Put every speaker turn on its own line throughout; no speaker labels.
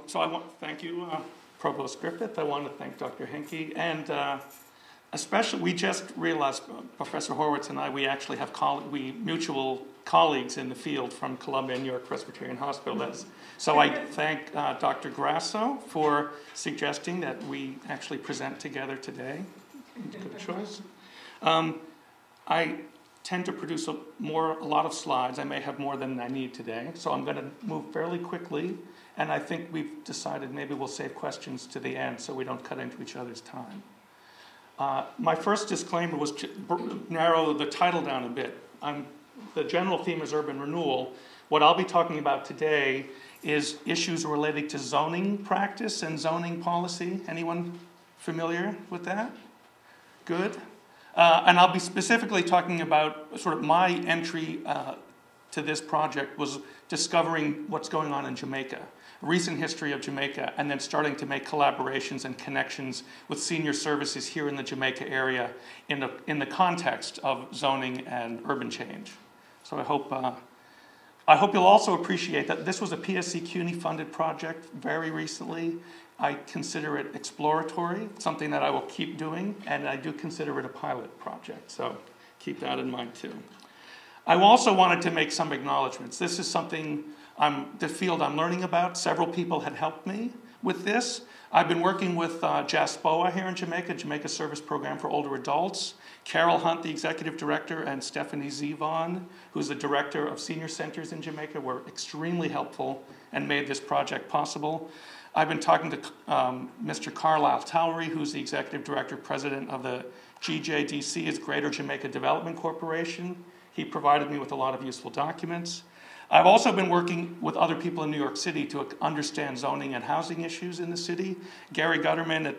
So I want to thank you, Provost Griffith. I want to thank Dr. Henke, and especially, we just realized, Professor Horowitz and I, we actually have mutual colleagues in the field from Columbia and New York Presbyterian Hospital. So I thank Dr. Grasso for suggesting that we actually present together today. Good choice. I tend to produce a lot of slides. I may have more than I need today, so I'm going to move fairly quickly. And I think we've decided maybe we'll save questions to the end so we don't cut into each other's time. My first disclaimer was to narrow the title down a bit. The general theme is urban renewal. What I'll be talking about today is issues related to zoning practice and zoning policy. Anyone familiar with that? Good. And I'll be specifically talking about sort of my entry to this project was discovering what's going on in Jamaica, recent history of Jamaica, and then starting to make collaborations and connections with senior services here in the Jamaica area in the context of zoning and urban change. So I hope you'll also appreciate that this was a PSC CUNY funded project very recently. I consider it exploratory, something that I will keep doing, and I do consider it a pilot project, so keep that in mind too. I also wanted to make some acknowledgements. This is something, the field I'm learning about. Several people had helped me with this. I've been working with JASPOA here in Jamaica, Jamaica Service Program for Older Adults. Carol Hunt, the executive director, and Stephanie Zevon, who's the director of senior centers in Jamaica, were extremely helpful and made this project possible. I've been talking to Mr. Carlisle Towery, who's the executive director, president of the GJDC, Greater Jamaica Development Corporation. He provided me with a lot of useful documents. I've also been working with other people in New York City to understand zoning and housing issues in the city. Gary Gutterman,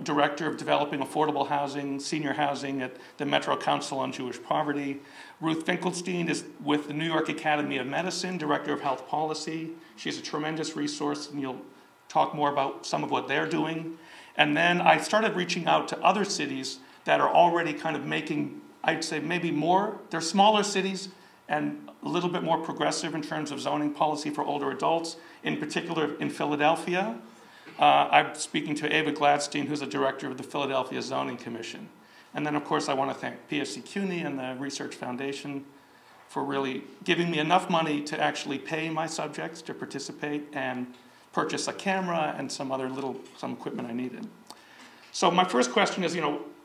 Director of Developing Affordable Housing, Senior Housing at the Metro Council on Jewish Poverty. Ruth Finkelstein is with the New York Academy of Medicine, Director of Health Policy. She's a tremendous resource, and you'll talk more about some of what they're doing. And then I started reaching out to other cities that are already kind of making, I'd say maybe more, they're smaller cities and a little bit more progressive in terms of zoning policy for older adults, in particular in Philadelphia. I'm speaking to Ava Gladstein, who's the director of the Philadelphia Zoning Commission. And then, of course, I want to thank PSC CUNY and the Research Foundation for really giving me enough money to actually pay my subjects to participate and purchase a camera and some equipment I needed. So my first question is,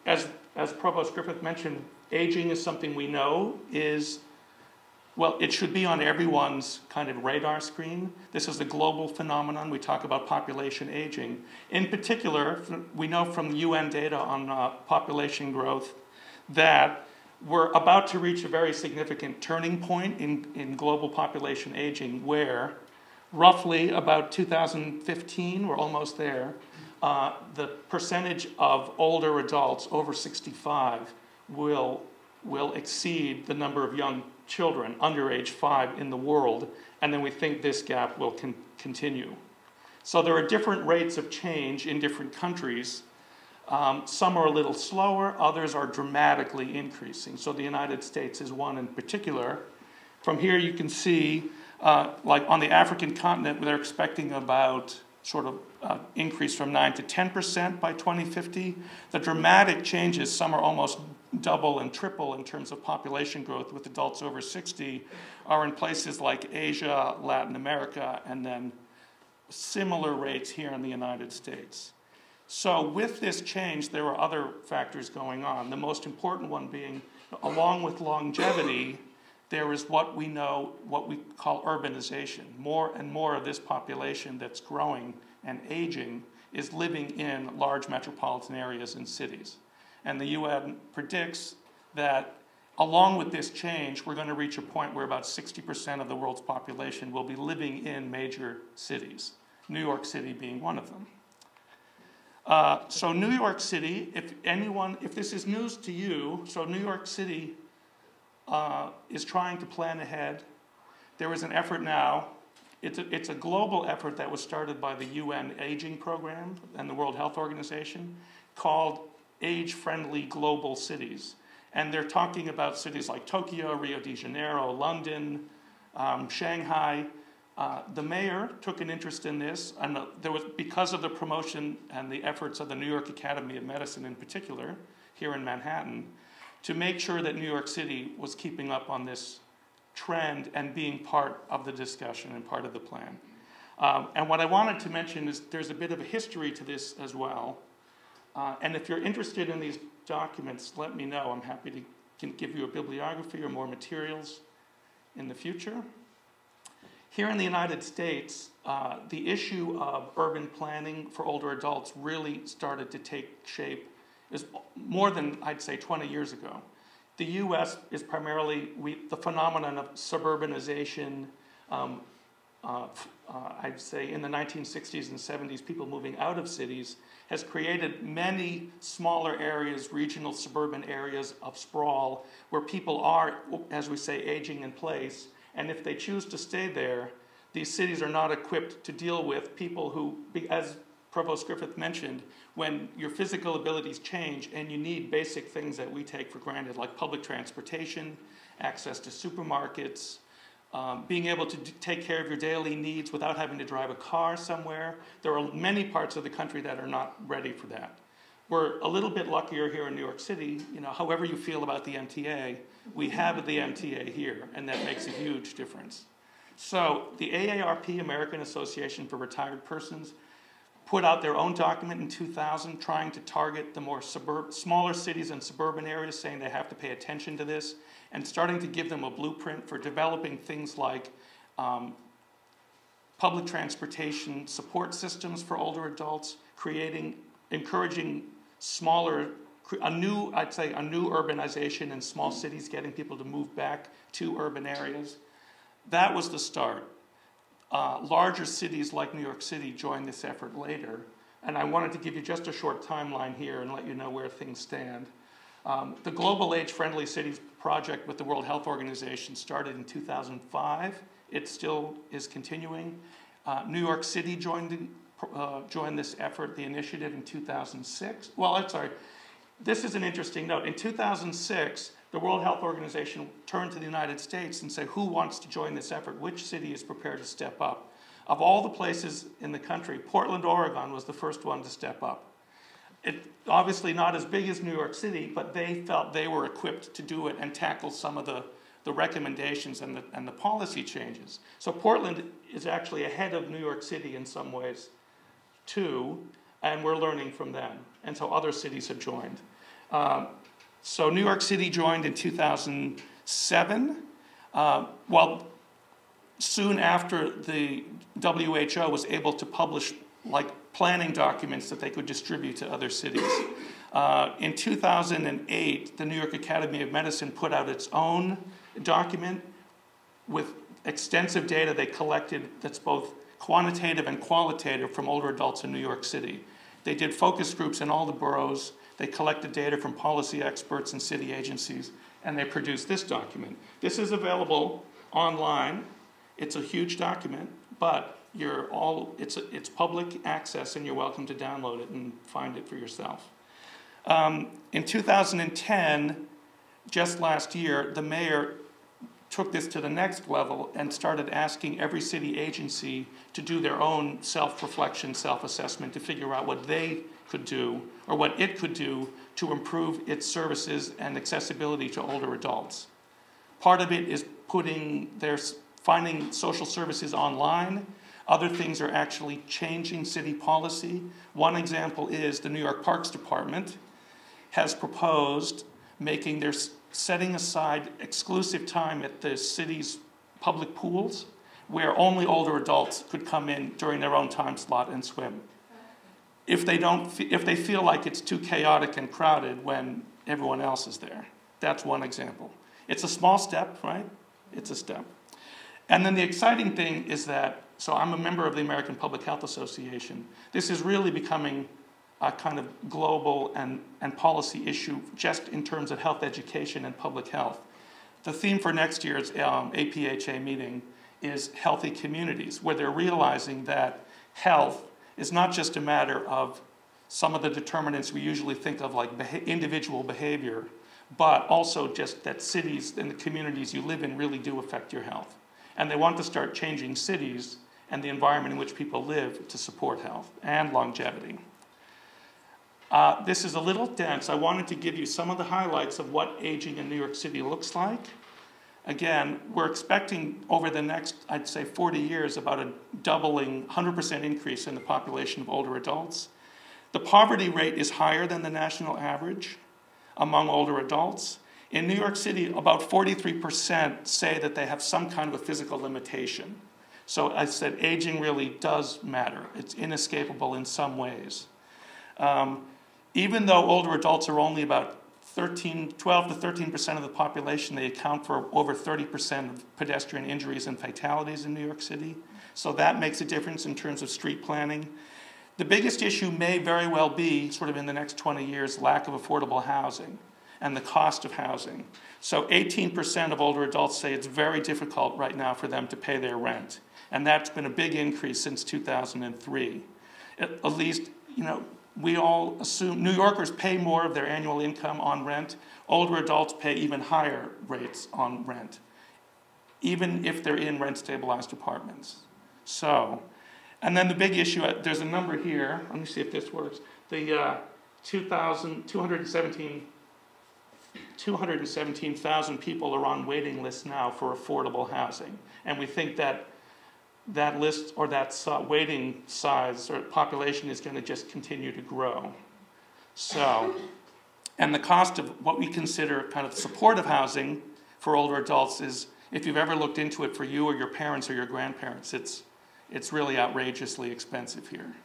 as Provost Griffith mentioned, aging is something we know is, well, it should be on everyone's kind of radar screen. This is a global phenomenon. We talk about population aging. In particular, we know from UN data on population growth that we're about to reach a very significant turning point in global population aging where roughly about 2015, we're almost there, the percentage of older adults over 65 will exceed the number of young children under age 5 in the world, and then we think this gap will continue. So there are different rates of change in different countries. Some are a little slower, others are dramatically increasing. So the United States is one in particular. From here you can see, like on the African continent, they're expecting about sort of increase from 9 to 10% by 2050. The dramatic changes, some are almost double and triple in terms of population growth with adults over 60, are in places like Asia, Latin America, and then similar rates here in the United States. So with this change, there are other factors going on. The most important one being, along with longevity, there is what we know, what we call urbanization. More and more of this population that's growing and aging is living in large metropolitan areas and cities. And the UN predicts that along with this change, we're going to reach a point where about 60% of the world's population will be living in major cities, New York City being one of them. So New York City, if this is news to you, so New York City is trying to plan ahead. There is an effort now. It's a global effort that was started by the UN Aging Program and the World Health Organization called Age-Friendly Global Cities. And they're talking about cities like Tokyo, Rio de Janeiro, London, Shanghai, The mayor took an interest in this, and there was, because of the promotion and the efforts of the New York Academy of Medicine in particular, here in Manhattan, to make sure that New York City was keeping up on this trend and being part of the discussion and part of the plan. And what I wanted to mention is there's a bit of a history to this as well. And if you're interested in these documents, let me know. I'm happy to can give you a bibliography or more materials in the future. Here in the United States, the issue of urban planning for older adults really started to take shape. It was more than, I'd say, 20 years ago. The US is primarily the phenomenon of suburbanization. I'd say in the 1960s and 70s, people moving out of cities has created many smaller areas, regional suburban areas of sprawl, where people are, as we say, aging in place. And if they choose to stay there, these cities are not equipped to deal with people who, as Provost Griffith mentioned, when your physical abilities change and you need basic things that we take for granted, like public transportation, access to supermarkets, being able to take care of your daily needs without having to drive a car somewhere. There are many parts of the country that are not ready for that. We're a little bit luckier here in New York City. You know, however you feel about the MTA, we have the MTA here, and that makes a huge difference. So the AARP, American Association for Retired Persons, put out their own document in 2000 trying to target the more smaller cities and suburban areas, saying they have to pay attention to this, and starting to give them a blueprint for developing things like public transportation support systems for older adults, encouraging a new urbanization in small cities, getting people to move back to urban areas. That was the start. Larger cities like New York City joined this effort later, and I wanted to give you just a short timeline here and let you know where things stand. The Global Age-Friendly Cities project with the World Health Organization started in 2005. It still is continuing. New York City joined this effort, the initiative, in 2006. Well, I'm sorry. This is an interesting note. In 2006, the World Health Organization turned to the United States and said, who wants to join this effort? Which city is prepared to step up? Of all the places in the country, Portland, Oregon was the first one to step up. Obviously not as big as New York City, but they felt they were equipped to do it and tackle some of the recommendations and the policy changes. So Portland is actually ahead of New York City in some ways, too, and we're learning from them. And so other cities have joined. So New York City joined in 2007. Well, soon after the WHO was able to publish planning documents that they could distribute to other cities. In 2008, the New York Academy of Medicine put out its own document with extensive data they collected that's both quantitative and qualitative from older adults in New York City. They did focus groups in all the boroughs. They collected data from policy experts and city agencies, and they produced this document. This is available online. It's a huge document, but it's public access, and you're welcome to download it and find it for yourself. In 2010, just last year, the mayor took this to the next level and started asking every city agency to do their own self-reflection, self-assessment to figure out what they could do or what it could do to improve its services and accessibility to older adults. Part of it is finding social services online. Other things are actually changing city policy. One example is the New York Parks Department has proposed setting aside exclusive time at the city's public pools where only older adults could come in during their own time slot and swim. If they feel like it's too chaotic and crowded when everyone else is there. That's one example. It's a small step, right? It's a step. And then the exciting thing is that, so I'm a member of the American Public Health Association. This is really becoming a kind of global and policy issue just in terms of health education and public health. The theme for next year's APHA meeting is healthy communities, where they're realizing that health is not just a matter of some of the determinants we usually think of like individual behavior, but also just that cities and the communities you live in really do affect your health. and they want to start changing cities and the environment in which people live to support health and longevity. This is a little dense. I wanted to give you some of the highlights of what aging in New York City looks like. Again, we're expecting over the next, I'd say 40 years, about a doubling, 100% increase in the population of older adults. The poverty rate is higher than the national average among older adults. In New York City, about 43% say that they have some kind of a physical limitation. So I said aging really does matter. It's inescapable in some ways. Even though older adults are only about 12 to 13% of the population, they account for over 30% of pedestrian injuries and fatalities in New York City. So that makes a difference in terms of street planning. The biggest issue may very well be, sort of in the next 20 years, lack of affordable housing and the cost of housing. So 18% of older adults say it's very difficult right now for them to pay their rent. And that's been a big increase since 2003. At least, you know, we all assume New Yorkers pay more of their annual income on rent. Older adults pay even higher rates on rent, even if they're in rent-stabilized apartments. So, and then the big issue, there's a number here. Let me see if this works. The 217,000 people are on waiting lists now for affordable housing. And we think that that list or that waiting size or population is going to just continue to grow. So, and the cost of what we consider kind of supportive housing for older adults is, if you've ever looked into it for you or your parents or your grandparents, it's really outrageously expensive here.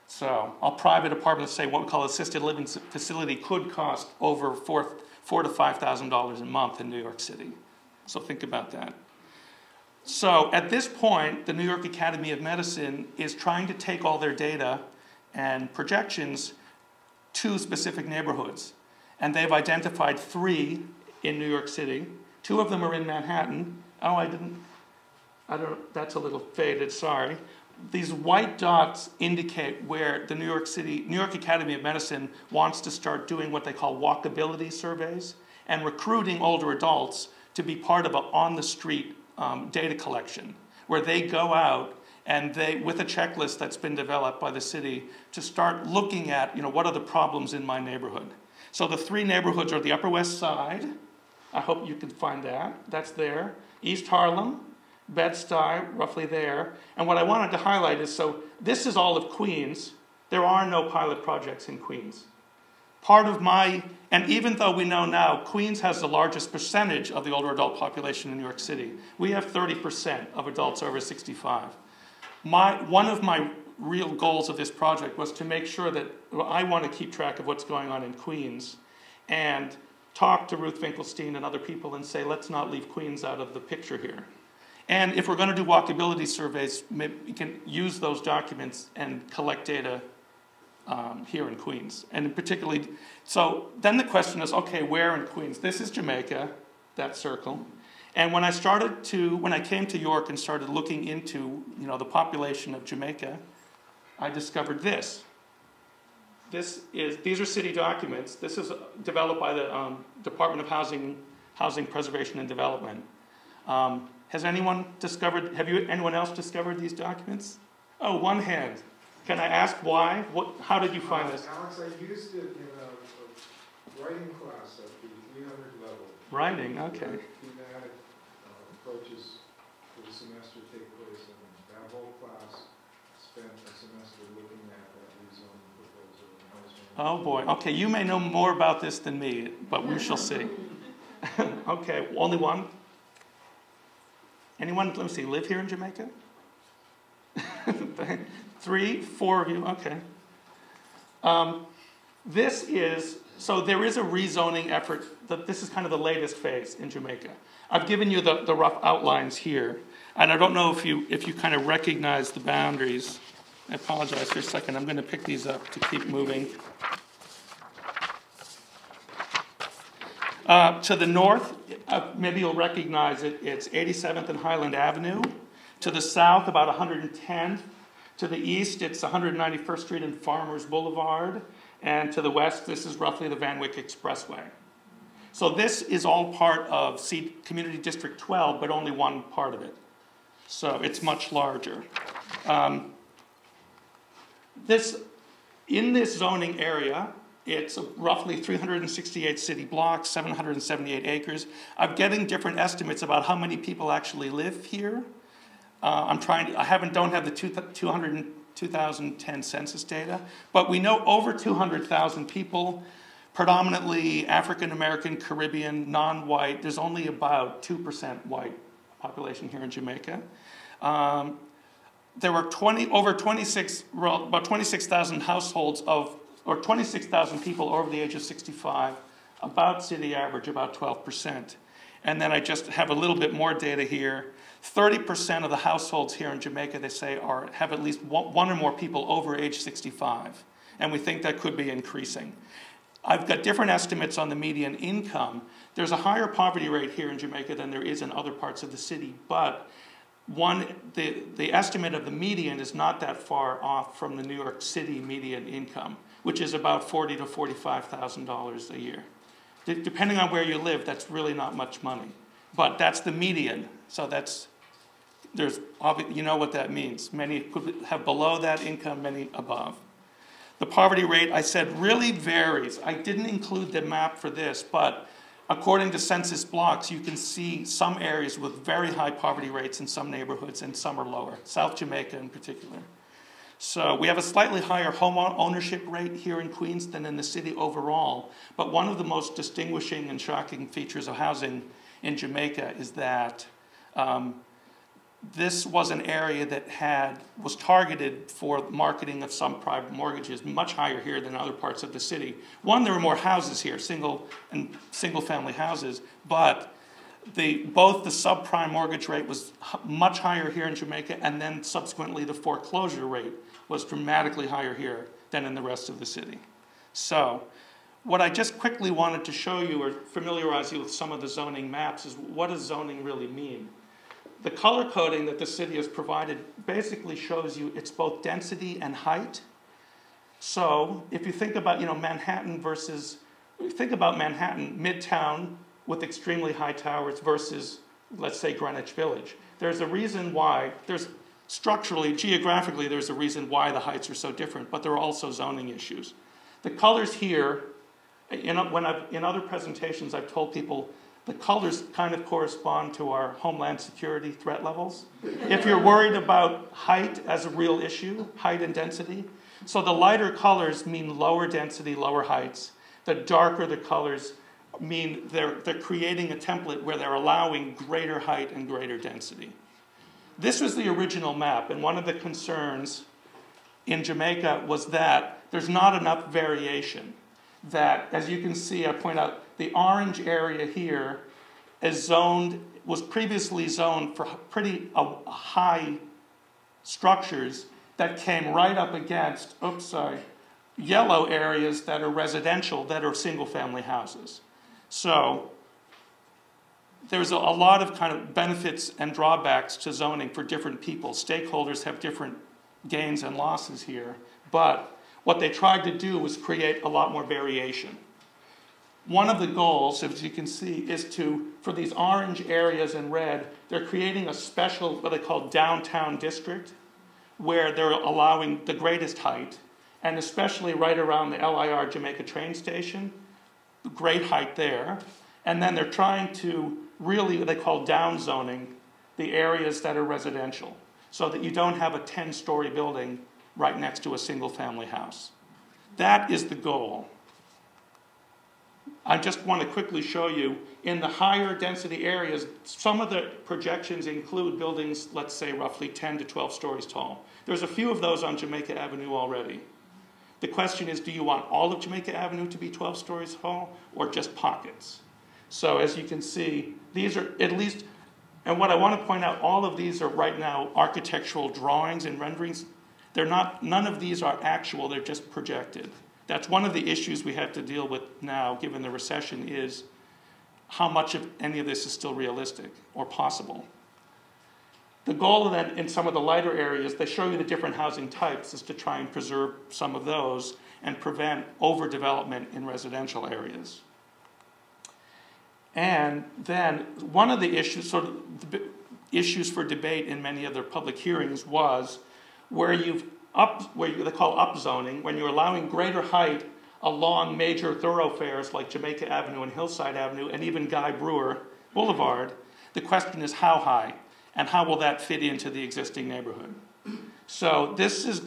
So, a private apartment, say what we call assisted living facility, could cost over $4,000 to $5,000 a month in New York City. So think about that. So at this point, the New York Academy of Medicine is trying to take all their data and projections to specific neighborhoods. And they've identified 3 in New York City. 2 of them are in Manhattan. Oh, that's a little faded, sorry. These white dots indicate where the New York Academy of Medicine wants to start doing what they call walkability surveys and recruiting older adults to be part of an on-the-street data collection, where they go out and with a checklist that's been developed by the city to start looking at, what are the problems in my neighborhood. So the 3 neighborhoods are the Upper West Side. I hope you can find that. That's there. East Harlem, Bed-Stuy, roughly there. And what I wanted to highlight is, so this is all of Queens. There are no pilot projects in Queens. And even though we know now Queens has the largest percentage of the older adult population in New York City, we have 30% of adults over 65. One of my real goals of this project was to make sure that I want to keep track of what's going on in Queens and talk to Ruth Finkelstein and other people and say, let's not leave Queens out of the picture here. And if we're going to do walkability surveys, maybe we can use those documents and collect data here in Queens. And particularly, so then the question is, okay, where in Queens? This is Jamaica, that circle. And when I came to York and started looking into, the population of Jamaica, I discovered this. These are city documents. This is developed by the Department of Housing Preservation and Development. Has anyone else discovered these documents? Oh, one hand. Can I ask why? How did you find this?
Alex, I used it in a writing class at the 300 level.
Writing, okay.
Thematic approaches for the semester take place, and that whole class spent a semester looking at that rezoning proposal.
Oh boy, okay, you may know more about this than me, but we shall see. Okay, only one? Anyone, let me see, live here in Jamaica? 3, 4 of you, okay. So there is a rezoning effort. This is kind of the latest phase in Jamaica. I've given you the rough outlines here, and I don't know if you kind of recognize the boundaries. I apologize for a second. I'm going to pick these up to keep moving. To the north, maybe you'll recognize it. It's 87th and Highland Avenue. To the south, about 110th. To the east, it's 191st Street and Farmers Boulevard. And to the west, this is roughly the Van Wyck Expressway. So this is all part of Community District 12, but only one part of it. So it's much larger. In this zoning area, it's roughly 368 city blocks, 778 acres. I'm getting different estimates about how many people actually live here. I don't have the 2010 census data, but we know over 200,000 people, predominantly African American, Caribbean, non-white. There's only about 2% white population here in Jamaica. There were about 26,000 households or 26,000 people over the age of 65, about city average, about 12%. And then I just have a little bit more data here. 30% of the households here in Jamaica, they say, have at least one or more people over age 65. And we think that could be increasing. I've got different estimates on the median income. There's a higher poverty rate here in Jamaica than there is in other parts of the city, but the estimate of the median is not that far off from the New York City median income, which is about $40,000 to $45,000 a year. Depending on where you live, that's really not much money. But that's the median, so you know what that means. Many could have below that income, many above. The poverty rate, I said, really varies. I didn't include the map for this, but according to census blocks, you can see some areas with very high poverty rates in some neighborhoods and some are lower, South Jamaica in particular. So we have a slightly higher home ownership rate here in Queens than in the city overall, but one of the most distinguishing and shocking features of housing in Jamaica is that this was an area that was targeted for marketing of some private mortgages, much higher here than other parts of the city. One, there were more houses here, single family houses, but both the subprime mortgage rate was much higher here in Jamaica, and then subsequently the foreclosure rate was dramatically higher here than in the rest of the city. So what I just quickly wanted to show you or familiarize you with some of the zoning maps is what does zoning really mean? The color coding that the city has provided basically shows you it's both density and height. So if you think about, Manhattan Midtown with extremely high towers versus, let's say, Greenwich Village. There's a reason why, structurally, geographically, there's a reason why the heights are so different, but there are also zoning issues. The colors here, in other presentations, I've told people, the colors kind of correspond to our homeland security threat levels. If you're worried about height as a real issue, height and density, so the lighter colors mean lower density, lower heights. The darker the colors mean they're creating a template where they're allowing greater height and greater density. This was the original map, and one of the concerns in Jamaica was that there's not enough variation. That, as you can see, I point out, the orange area here was previously zoned for pretty high structures that came right up against, yellow areas that are residential, that are single-family houses. So there's a lot of kind of benefits and drawbacks to zoning for different people. Stakeholders have different gains and losses here, but what they tried to do was create a lot more variation. One of the goals, as you can see, is for these orange areas in red, they're creating a special, what they call downtown district, where they're allowing the greatest height, and especially right around the LIR Jamaica train station, great height there. And then they're trying to really, what they call down zoning, the areas that are residential, so that you don't have a 10-story building right next to a single-family house. That is the goal. I just want to quickly show you, in the higher density areas, some of the projections include buildings, let's say, roughly 10 to 12 stories tall. There's a few of those on Jamaica Avenue already. The question is, do you want all of Jamaica Avenue to be 12 stories tall, or just pockets? So as you can see, these are at least, and what I want to point out, all of these are right now architectural drawings and renderings. None of these are actual, they're just projected. That's one of the issues we have to deal with now, given the recession, is how much of any of this is still realistic or possible. The goal then in some of the lighter areas, they show you the different housing types, is to try and preserve some of those and prevent overdevelopment in residential areas. And then one of the issues, sort of the issues for debate in many other public hearings was where they call upzoning, when you're allowing greater height along major thoroughfares like Jamaica Avenue and Hillside Avenue and even Guy Brewer Boulevard. The question is how high and how will that fit into the existing neighborhood? So this is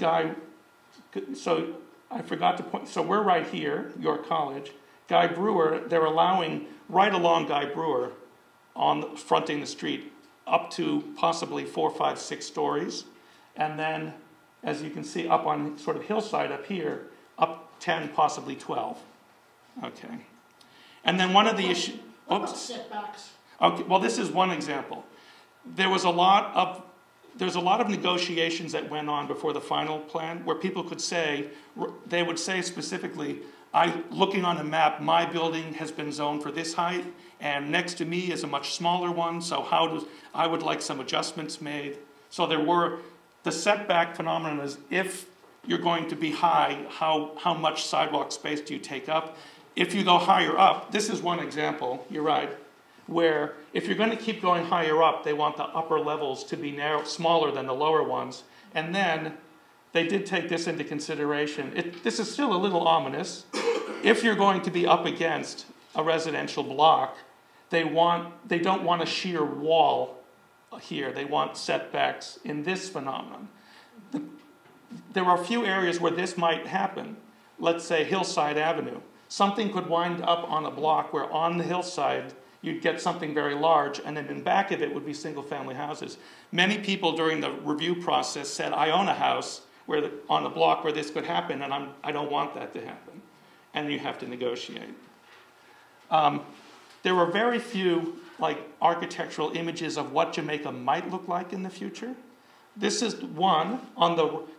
so I forgot to point, so we're right here, York College. Guy Brewer, they're allowing right along Guy Brewer fronting the street up to possibly 4, 5, 6 stories. And then, as you can see, up on sort of hillside up here, up 10, possibly 12. Okay. And then one of the issues... Oops.
Setbacks.
Okay, well, this is one example. There's a lot of negotiations that went on before the final plan where people could say, they would say specifically, looking on a map, my building has been zoned for this height, and next to me is a much smaller one, so I would like some adjustments made. So the setback phenomenon is if you're going to be high, how much sidewalk space do you take up? If you go higher up, this is one example, you're right, where if you're going to keep going higher up, they want the upper levels to be smaller than the lower ones. And then they did take this into consideration. This is still a little ominous. If you're going to be up against a residential block, they don't want a sheer wall here. They want setbacks in this phenomenon. There are a few areas where this might happen. Let's say Hillside Avenue. Something could wind up on a block where on the hillside you'd get something very large, and then in back of it would be single-family houses. Many people during the review process said, I own a house on a block where this could happen, and I don't want that to happen. And you have to negotiate. There were very few architectural images of what Jamaica might look like in the future. This is one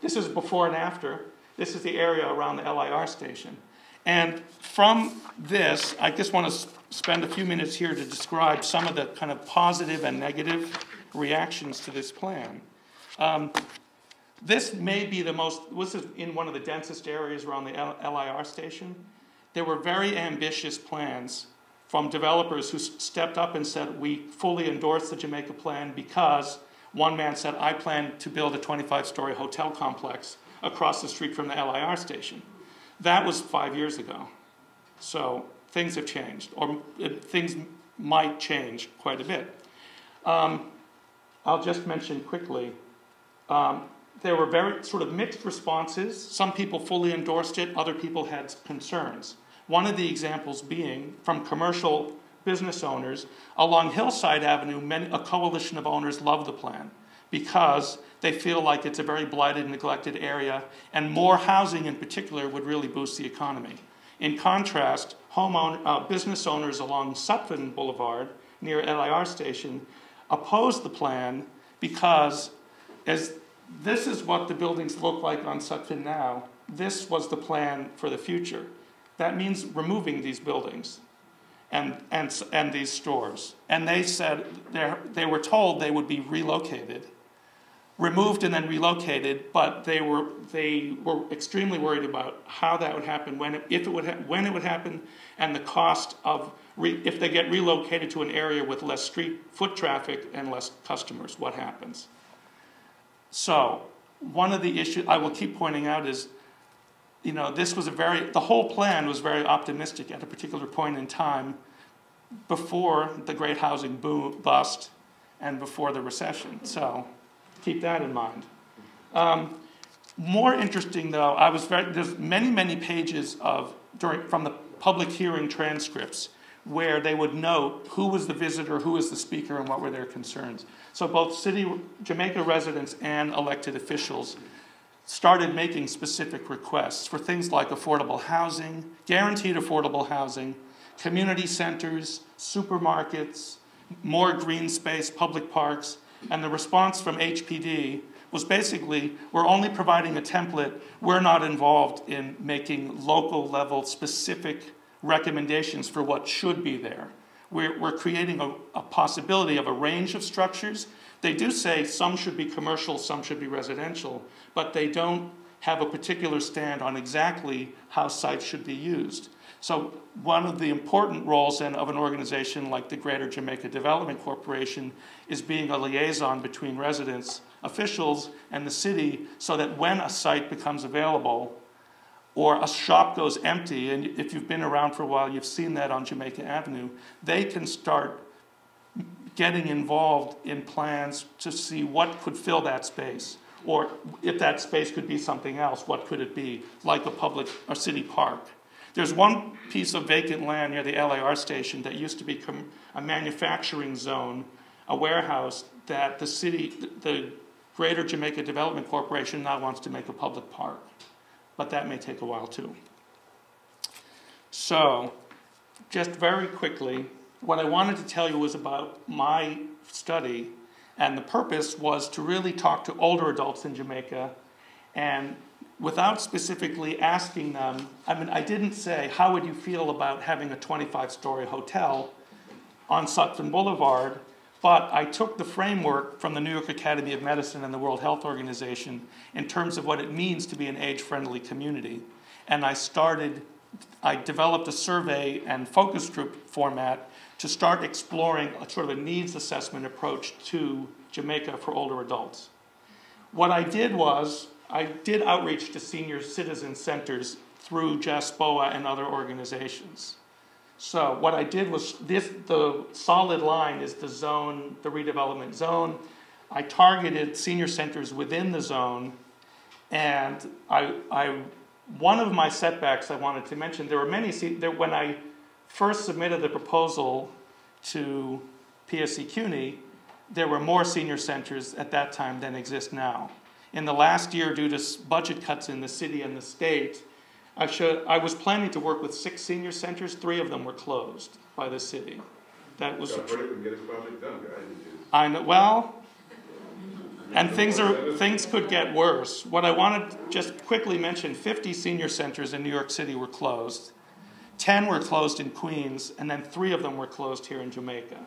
this is before and after. This is the area around the LIR station. And from this, I just want to spend a few minutes here to describe some of the kind of positive and negative reactions to this plan. This may be this is in one of the densest areas around the LIR station. There were very ambitious plans from developers who stepped up and said, we fully endorse the Jamaica plan because one man said, I plan to build a 25-story hotel complex across the street from the LIR station. That was 5 years ago. So things have changed, or things might change quite a bit. I'll just mention quickly, there were very sort of mixed responses. Some people fully endorsed it, other people had concerns. One of the examples being from commercial business owners. Along Hillside Avenue, a coalition of owners love the plan because they feel like it's a very blighted, neglected area, and more housing in particular would really boost the economy. In contrast, business owners along Sutphin Boulevard, near LIR Station, opposed the plan because, as this is what the buildings look like on Sutphin now, this was the plan for the future. That means removing these buildings and these stores. And they said, they were told they would be relocated, removed and then relocated, but they were extremely worried about how that would happen, when it would happen, and the cost of if they get relocated to an area with less street foot traffic and less customers, what happens? So one of the issues I will keep pointing out is, this was the whole plan was very optimistic at a particular point in time before the great housing boom bust and before the recession. So keep that in mind. More interesting, though, there's many pages from the public hearing transcripts where they would note who was the visitor, who was the speaker, and what were their concerns. So both Jamaica residents and elected officials started making specific requests for things like affordable housing, guaranteed affordable housing, community centers, supermarkets, more green space, public parks, and the response from HPD was basically, we're only providing a template, we're not involved in making local level specific recommendations for what should be there. We're creating a possibility of a range of structures. They do say some should be commercial, some should be residential, but they don't have a particular stand on exactly how sites should be used. So one of the important roles then of an organization like the Greater Jamaica Development Corporation is being a liaison between residents, officials, and the city, so that when a site becomes available or a shop goes empty, and if you've been around for a while, you've seen that on Jamaica Avenue, they can start getting involved in plans to see what could fill that space, or if that space could be something else, what could it be, like a public or city park. There's one piece of vacant land near the LAR station that used to be a manufacturing zone, a warehouse, that the city, the Greater Jamaica Development Corporation now wants to make a public park. But that may take a while too. So, just very quickly, what I wanted to tell you was about my study, and the purpose was to really talk to older adults in Jamaica, and without specifically asking them, I didn't say, how would you feel about having a 25-story hotel on Sutphin Boulevard, but I took the framework from the New York Academy of Medicine and the World Health Organization in terms of what it means to be an age-friendly community. And I developed a survey and focus group format to start exploring a sort of a needs assessment approach to Jamaica for older adults. What I did was, I did outreach to senior citizen centers through JASPOA and other organizations. So what I did was, the solid line is the zone, the redevelopment zone. I targeted senior centers within the zone, and one of my setbacks I wanted to mention, there were many, when I first submitted the proposal to PSC CUNY, there were more senior centers at that time than exist now. In the last year, due to budget cuts in the city and the state, I was planning to work with 6 senior centers. 3 of them were closed by the city. That was.
Get this project done, guys.
I know. Well, and things could get worse. What I wanted to just quickly mention: 50 senior centers in New York City were closed. 10 were closed in Queens, and then 3 of them were closed here in Jamaica.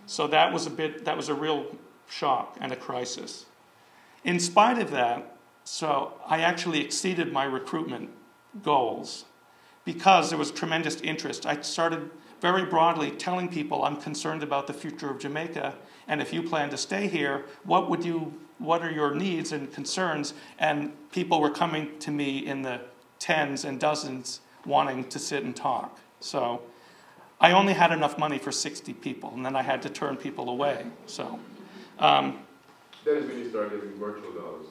So that was a real shock and a crisis. In spite of that, so I actually exceeded my recruitment goals because there was tremendous interest. I started very broadly telling people I'm concerned about the future of Jamaica, and if you plan to stay here, what are your needs and concerns? And people were coming to me in the tens and dozens wanting to sit and talk. So I only had enough money for 60 people, and then I had to turn people away. So.
That is when you started giving virtual dollars.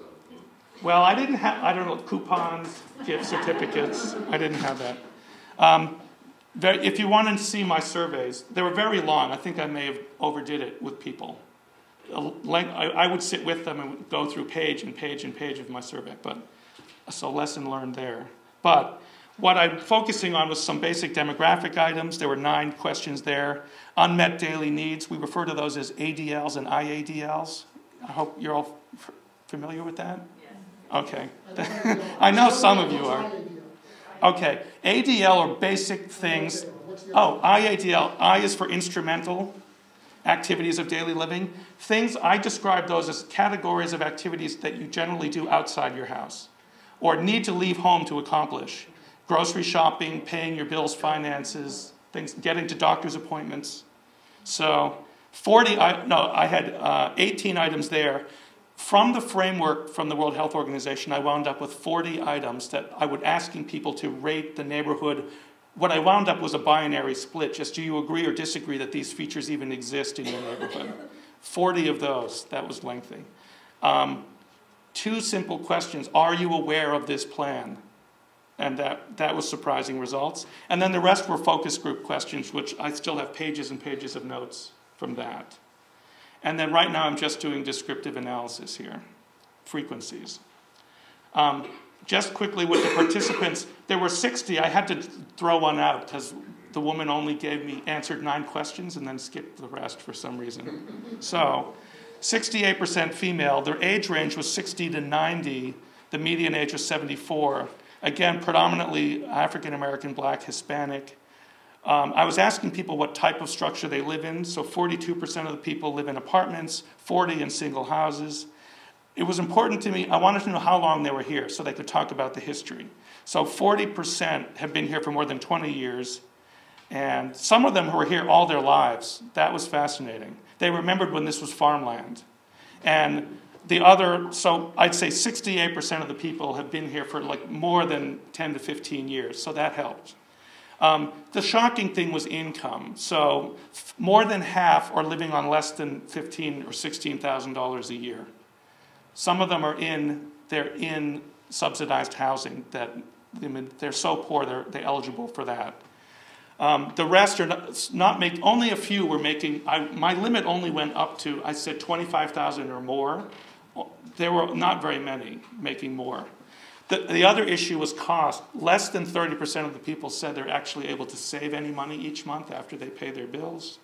Well, I didn't have, I don't know, coupons, gift certificates. I didn't have that. If you wanted to see my surveys, they were very long. I think I may have overdid it with people. I would sit with them and go through page and page and page of my survey. So lesson learned there. But what I'm focusing on was some basic demographic items. There were 9 questions there. Unmet daily needs. We refer to those as ADLs and IADLs. I hope you're all familiar with that? Yes. Okay. I know some of you are. Okay. ADL are basic things. Oh, IADL. I is for instrumental activities of daily living. Things, I describe those as categories of activities that you generally do outside your house or need to leave home to accomplish. Grocery shopping, paying your bills, finances, things, getting to doctor's appointments. So I had 18 items there. From the framework from the World Health Organization, I wound up with 40 items that I would asking people to rate the neighborhood. What I wound up was a binary split. Just do you agree or disagree that these features even exist in your neighborhood? 40 of those. That was lengthy. 2 simple questions. Are you aware of this plan? And that was surprising results. And then the rest were focus group questions, which I still have pages and pages of notes from that. And then right now I'm just doing descriptive analysis here, frequencies. Just quickly with the participants, there were 60. I had to throw one out because the woman only answered 9 questions and then skipped the rest for some reason. So 68% female. Their age range was 60 to 90. The median age was 74. Again, predominantly African-American, Black, Hispanic. I was asking people what type of structure they live in. So 42% of the people live in apartments, 40 in single houses. it was important to me, I wanted to know how long they were here so they could talk about the history. So 40% have been here for more than 20 years, and some of them were here all their lives. That was fascinating. They remembered when this was farmland. And the other, so I'd say 68% of the people have been here for like more than 10 to 15 years, so that helped. The shocking thing was income. So more than half are living on less than $15,000 or $16,000 a year. Some of them are they're in subsidized housing that they're so poor they're eligible for that. The rest are not making, only a few were making, my limit only went up to, I said 25,000 or more. There were not very many making more. The other issue was cost. Less than 30% of the people said they're actually able to save any money each month after they pay their bills.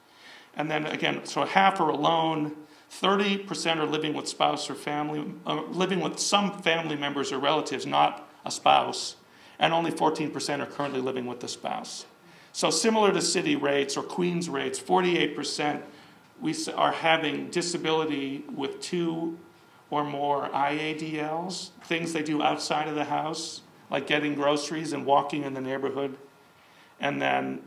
And then again, so half are alone, 30% are living with spouse or family, living with some family members or relatives, not a spouse, and only 14% are currently living with the spouse. So similar to city rates or Queens rates, 48% are having disability with 2 or more IADLs, things they do outside of the house, like getting groceries and walking in the neighborhood. And then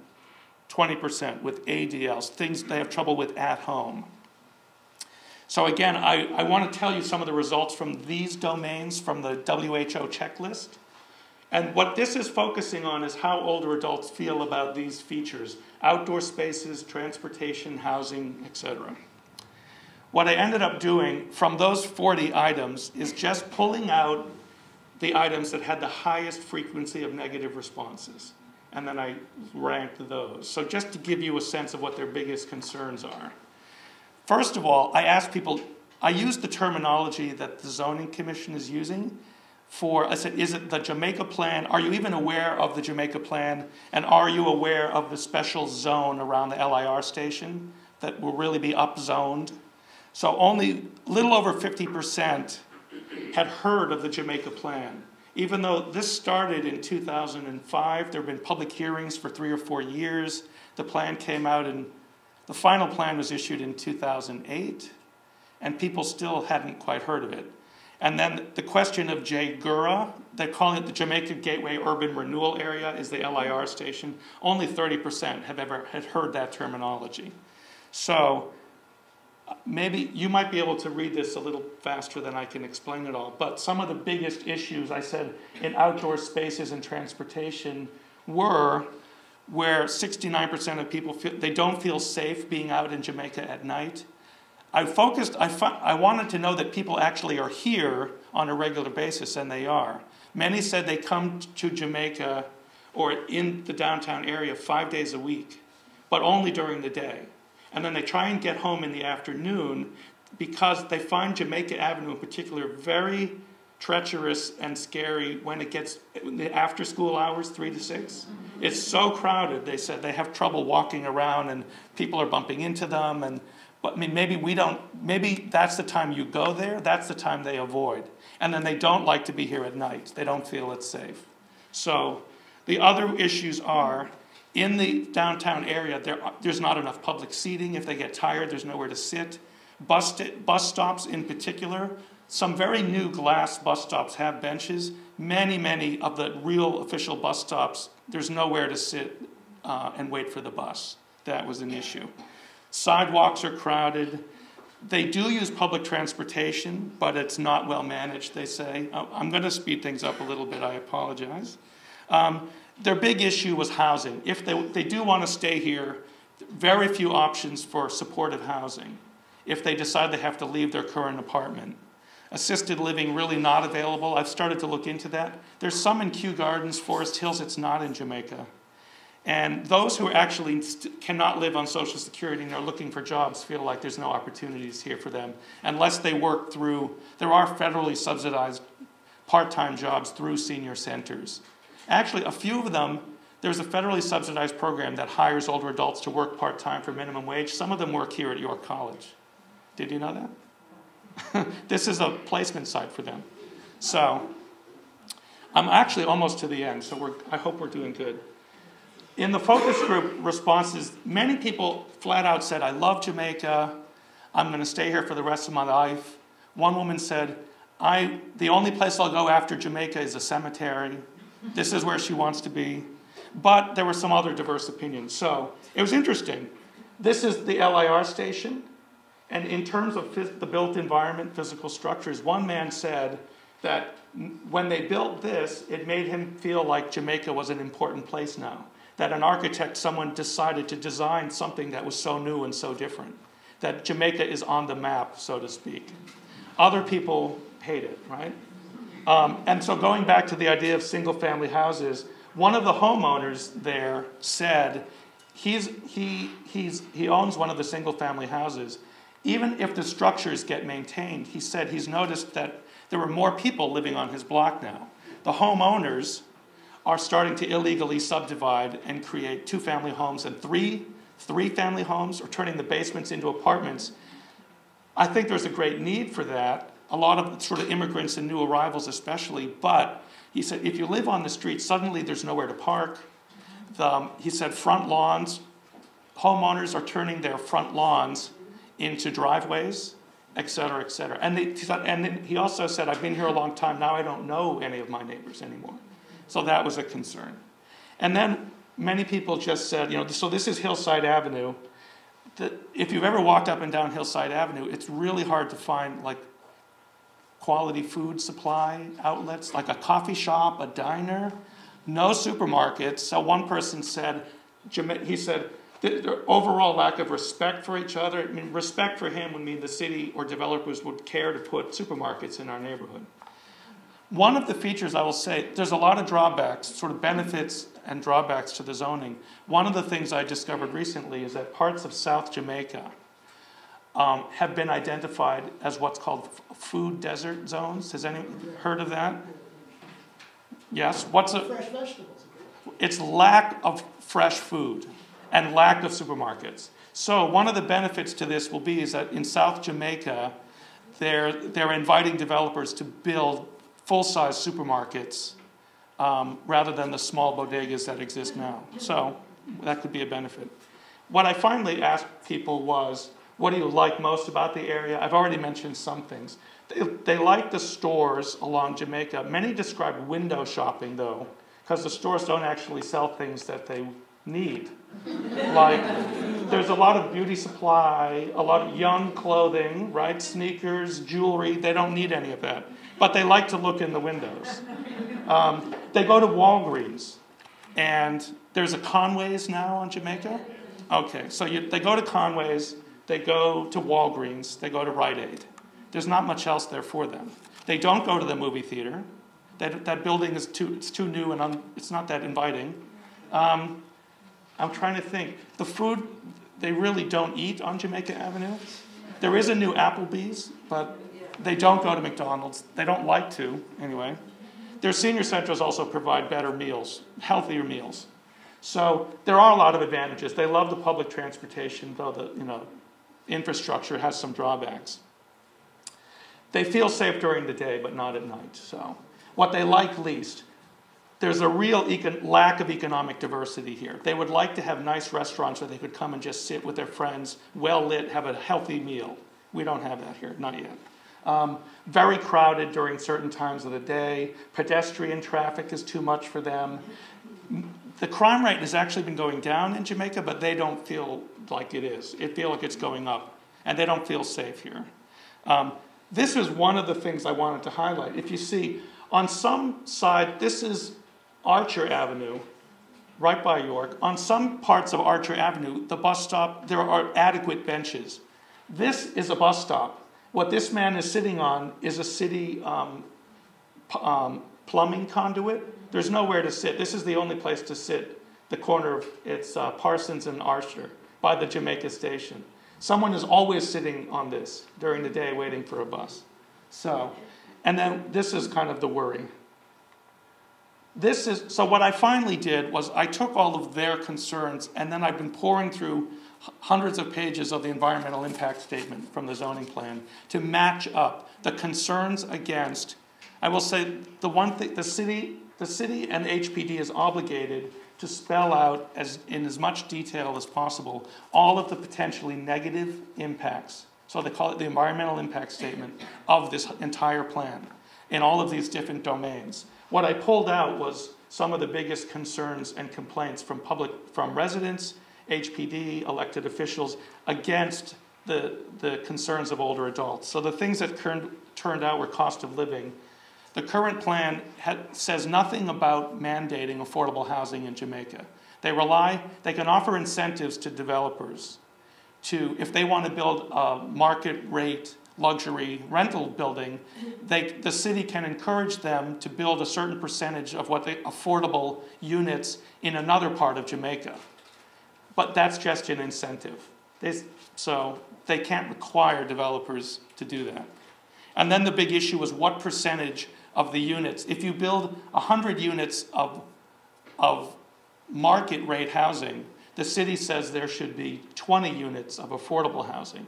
20% with ADLs, things they have trouble with at home. So again, I want to tell you some of the results from these domains from the WHO checklist. And what this is focusing on is how older adults feel about these features: outdoor spaces, transportation, housing, etc. What I ended up doing from those 40 items is just pulling out the items that had the highest frequency of negative responses. And then I ranked those. So just to give you a sense of what their biggest concerns are. First of all, I asked people, I used the terminology that the Zoning Commission is using I said, is it the Jamaica plan? Are you even aware of the Jamaica plan? And are you aware of the special zone around the LIR station that will really be upzoned? So only a little over 50% had heard of the Jamaica plan. Even though this started in 2005, there have been public hearings for 3 or 4 years. The plan came out the final plan was issued in 2008, and people still hadn't quite heard of it. And then the question of JGURA, they're calling it the Jamaica Gateway Urban Renewal Area, is the LIR station. Only 30% had heard that terminology. So maybe you might be able to read this a little faster than I can explain it all. But some of the biggest issues, I said, in outdoor spaces and transportation were where 69% of people they don't feel safe being out in Jamaica at night. I wanted to know that people actually are here on a regular basis, and they are. Many said they come to Jamaica or in the downtown area 5 days a week, but only during the day. And then they try and get home in the afternoon because they find Jamaica Avenue in particular very treacherous and scary when it gets the after school hours, 3 to 6. It's so crowded, they said they have trouble walking around and people are bumping into them. But I mean, maybe that's the time you go there, that's the time they avoid. And then they don't like to be here at night. They don't feel it's safe. So the other issues are, in the downtown area, there's not enough public seating. If they get tired, there's nowhere to sit. Bus stops in particular, some very new glass bus stops have benches. Many of the real official bus stops, there's nowhere to sit and wait for the bus. That was an issue. Sidewalks are crowded. They do use public transportation, but it's not well managed, they say. I'm going to speed things up a little bit, I apologize. Their big issue was housing. If they do want to stay here, very few options for supportive housing if they decide they have to leave their current apartment. Assisted living really not available. I've started to look into that. There's some in Kew Gardens, Forest Hills. It's not in Jamaica. And those who actually cannot live on Social Security and are looking for jobs feel like there's no opportunities here for them unless they work through, there are federally subsidized part-time jobs through senior centers. Actually, a few of them, there's a federally subsidized program that hires older adults to work part-time for minimum wage. Some of them work here at York College. Did you know that? This is a placement site for them. So I'm actually almost to the end, so I hope we're doing good. In the focus group responses, many people flat out said, I love Jamaica. I'm going to stay here for the rest of my life. One woman said, The only place I'll go after Jamaica is a cemetery. This is where she wants to be. But there were some other diverse opinions. So it was interesting. This is the LIR station. And in terms of the built environment, physical structures, one man said that when they built this, it made him feel like Jamaica was an important place now. That an architect, someone decided to design something that was so new and so different. That Jamaica is on the map, so to speak. Other people hate it, right? And so going back to the idea of single-family houses, one of the homeowners there said he owns one of the single-family houses. Even if the structures get maintained, he said he's noticed that there were more people living on his block now. The homeowners are starting to illegally subdivide and create two-family homes and three-family homes, or turning the basements into apartments. I think there's a great need for that. A lot of sort of immigrants and new arrivals especially, but he said if you live on the street, suddenly there's nowhere to park. He said front lawns, homeowners are turning their front lawns into driveways, et cetera, et cetera. And then he also said, I've been here a long time, now I don't know any of my neighbors anymore. So that was a concern. And then many people just said, so this is Hillside Avenue. If you've ever walked up and down Hillside Avenue, it's really hard to find like quality food supply outlets, like a coffee shop, a diner, no supermarkets. So one person said, the overall lack of respect for each other. I mean, respect for him would mean the city or developers would care to put supermarkets in our neighborhood. One of the features, I will say, there's a lot of drawbacks, sort of benefits and drawbacks to the zoning. One of the things I discovered recently is that parts of South Jamaica have been identified as what's called food desert zones. Has anyone heard of that? Yes?
Fresh vegetables.
It's lack of fresh food and lack of supermarkets. So one of the benefits to this will be is that in South Jamaica, they're inviting developers to build full-size supermarkets rather than the small bodegas that exist now. So that could be a benefit. What I finally asked people was, what do you like most about the area? I've already mentioned some things. They like the stores along Jamaica. Many describe window shopping, though, because the stores don't actually sell things that they need. Like, there's a lot of beauty supply, a lot of young clothing, right? Sneakers, jewelry. They don't need any of that. But they like to look in the windows. They go to Walgreens. And there's a Conway's now on Jamaica. Okay, so they go to Conway's. They go to Walgreens, they go to Rite Aid. There's not much else there for them. They don't go to the movie theater. That building is too new and it's not that inviting. I'm trying to think. The food, they really don't eat on Jamaica Avenue. There is a new Applebee's, but they don't go to McDonald's. They don't like to, anyway. Their senior centers also provide better meals, healthier meals. So there are a lot of advantages. They love the public transportation, though the infrastructure has some drawbacks. They feel safe during the day, but not at night. So what they like least, there's a real lack of economic diversity here. They would like to have nice restaurants where they could come and just sit with their friends, well lit, have a healthy meal. We don't have that here, not yet. Very crowded during certain times of the day. Pedestrian traffic is too much for them. The crime rate has actually been going down in Jamaica, but they don't feel like it is. They feel like it's going up, and they don't feel safe here. This is one of the things I wanted to highlight. If you see, on some side, this is Archer Avenue, right by York. On some parts of Archer Avenue, the bus stop, there are adequate benches. This is a bus stop. What this man is sitting on is a city plumbing conduit. There's nowhere to sit. This is the only place to sit, the corner of Parsons and Archer, by the Jamaica station. Someone is always sitting on this during the day waiting for a bus. So, and then this is kind of the worry. So what I finally did was I took all of their concerns, and then I've been pouring through hundreds of pages of the environmental impact statement from the zoning plan to match up the concerns against. I will say the one thing, the city and HPD is obligated to spell out in as much detail as possible all of the potentially negative impacts So they call it the environmental impact statement of this entire plan in all of these different domains. What I pulled out was some of the biggest concerns and complaints from residents, HPD, elected officials against the concerns of older adults. So the things that turned out were cost of living. The current plan says nothing about mandating affordable housing in Jamaica. They can offer incentives to developers to, if they want to build a market rate luxury rental building, the city can encourage them to build a certain percentage of what the affordable units in another part of Jamaica. But that's just an incentive. So they can't require developers to do that. And then the big issue was what percentage of the units. If you build 100 units of market rate housing, the city says there should be 20 units of affordable housing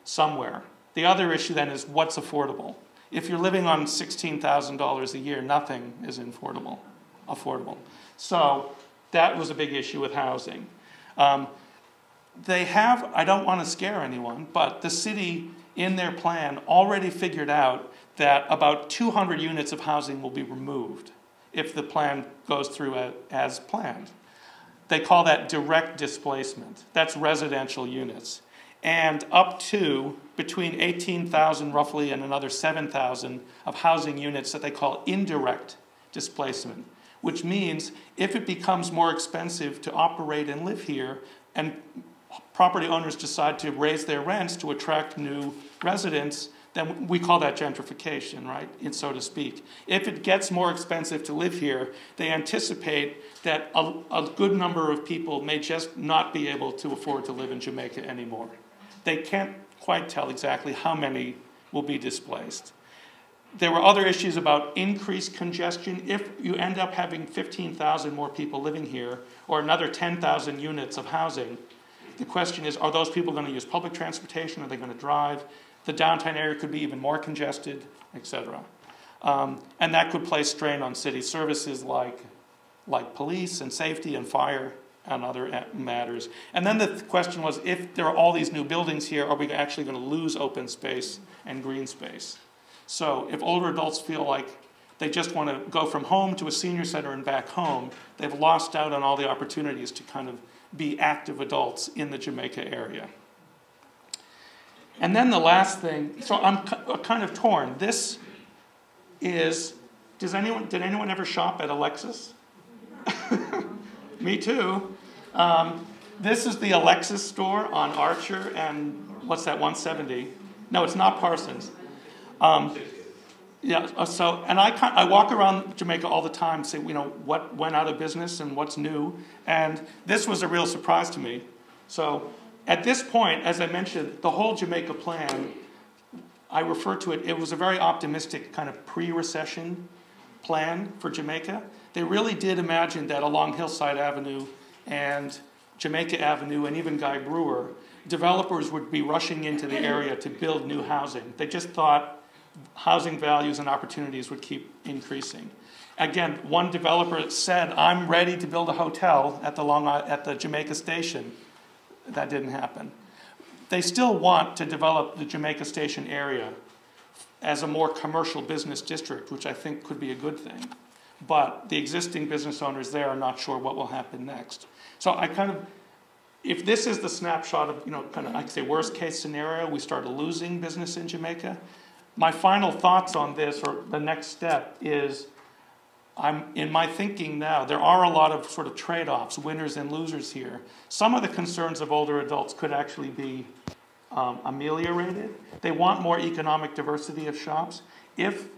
somewhere. The other issue then is what's affordable. If you're living on $16,000 a year, nothing is affordable. So that was a big issue with housing. They have, I don't want to scare anyone, but the city in their plan already figured out that about 200 units of housing will be removed if the plan goes through as planned. They call that direct displacement. That's residential units. And up to between 18,000 roughly and another 7,000 of housing units that they call indirect displacement, which means if it becomes more expensive to operate and live here and property owners decide to raise their rents to attract new residents, then we call that gentrification, right, so to speak. If it gets more expensive to live here, they anticipate that a good number of people may just not be able to afford to live in Jamaica anymore. They can't quite tell exactly how many will be displaced. There were other issues about increased congestion. If you end up having 15,000 more people living here, or another 10,000 units of housing, the question is, are those people going to use public transportation? Are they going to drive? The downtown area could be even more congested, etc. And that could place strain on city services like police and safety and fire and other matters. And then the question was, if there are all these new buildings here, are we actually going to lose open space and green space? So if older adults feel like they just want to go from home to a senior center and back home, they've lost out on all the opportunities to kind of be active adults in the Jamaica area. And then the last thing, so I'm kind of torn. This is, did anyone ever shop at Alexis? Me too. This is the Alexis store on Archer and what's that, 170? No, it's not Parsons. Yeah. So, and I walk around Jamaica all the time, say, you know, what went out of business and what's new, and this was a real surprise to me. So, at this point, as I mentioned, the whole Jamaica plan, I refer to it. It was a very optimistic kind of pre-recession plan for Jamaica. They really did imagine that along Hillside Avenue and Jamaica Avenue and even Guy Brewer, developers would be rushing into the area to build new housing. They just thought housing values and opportunities would keep increasing. Again, one developer said, "I'm ready to build a hotel at the Jamaica Station." That didn't happen. They still want to develop the Jamaica Station area as a more commercial business district, which I think could be a good thing. But the existing business owners there are not sure what will happen next. So I kind of, if this is the snapshot of, you know, kind of, I'd say worst case scenario, we start losing business in Jamaica. My final thoughts on this, or the next step, is in my thinking now, there are a lot of sort of trade-offs, winners and losers here. Some of the concerns of older adults could actually be ameliorated. They want more economic diversity of shops. If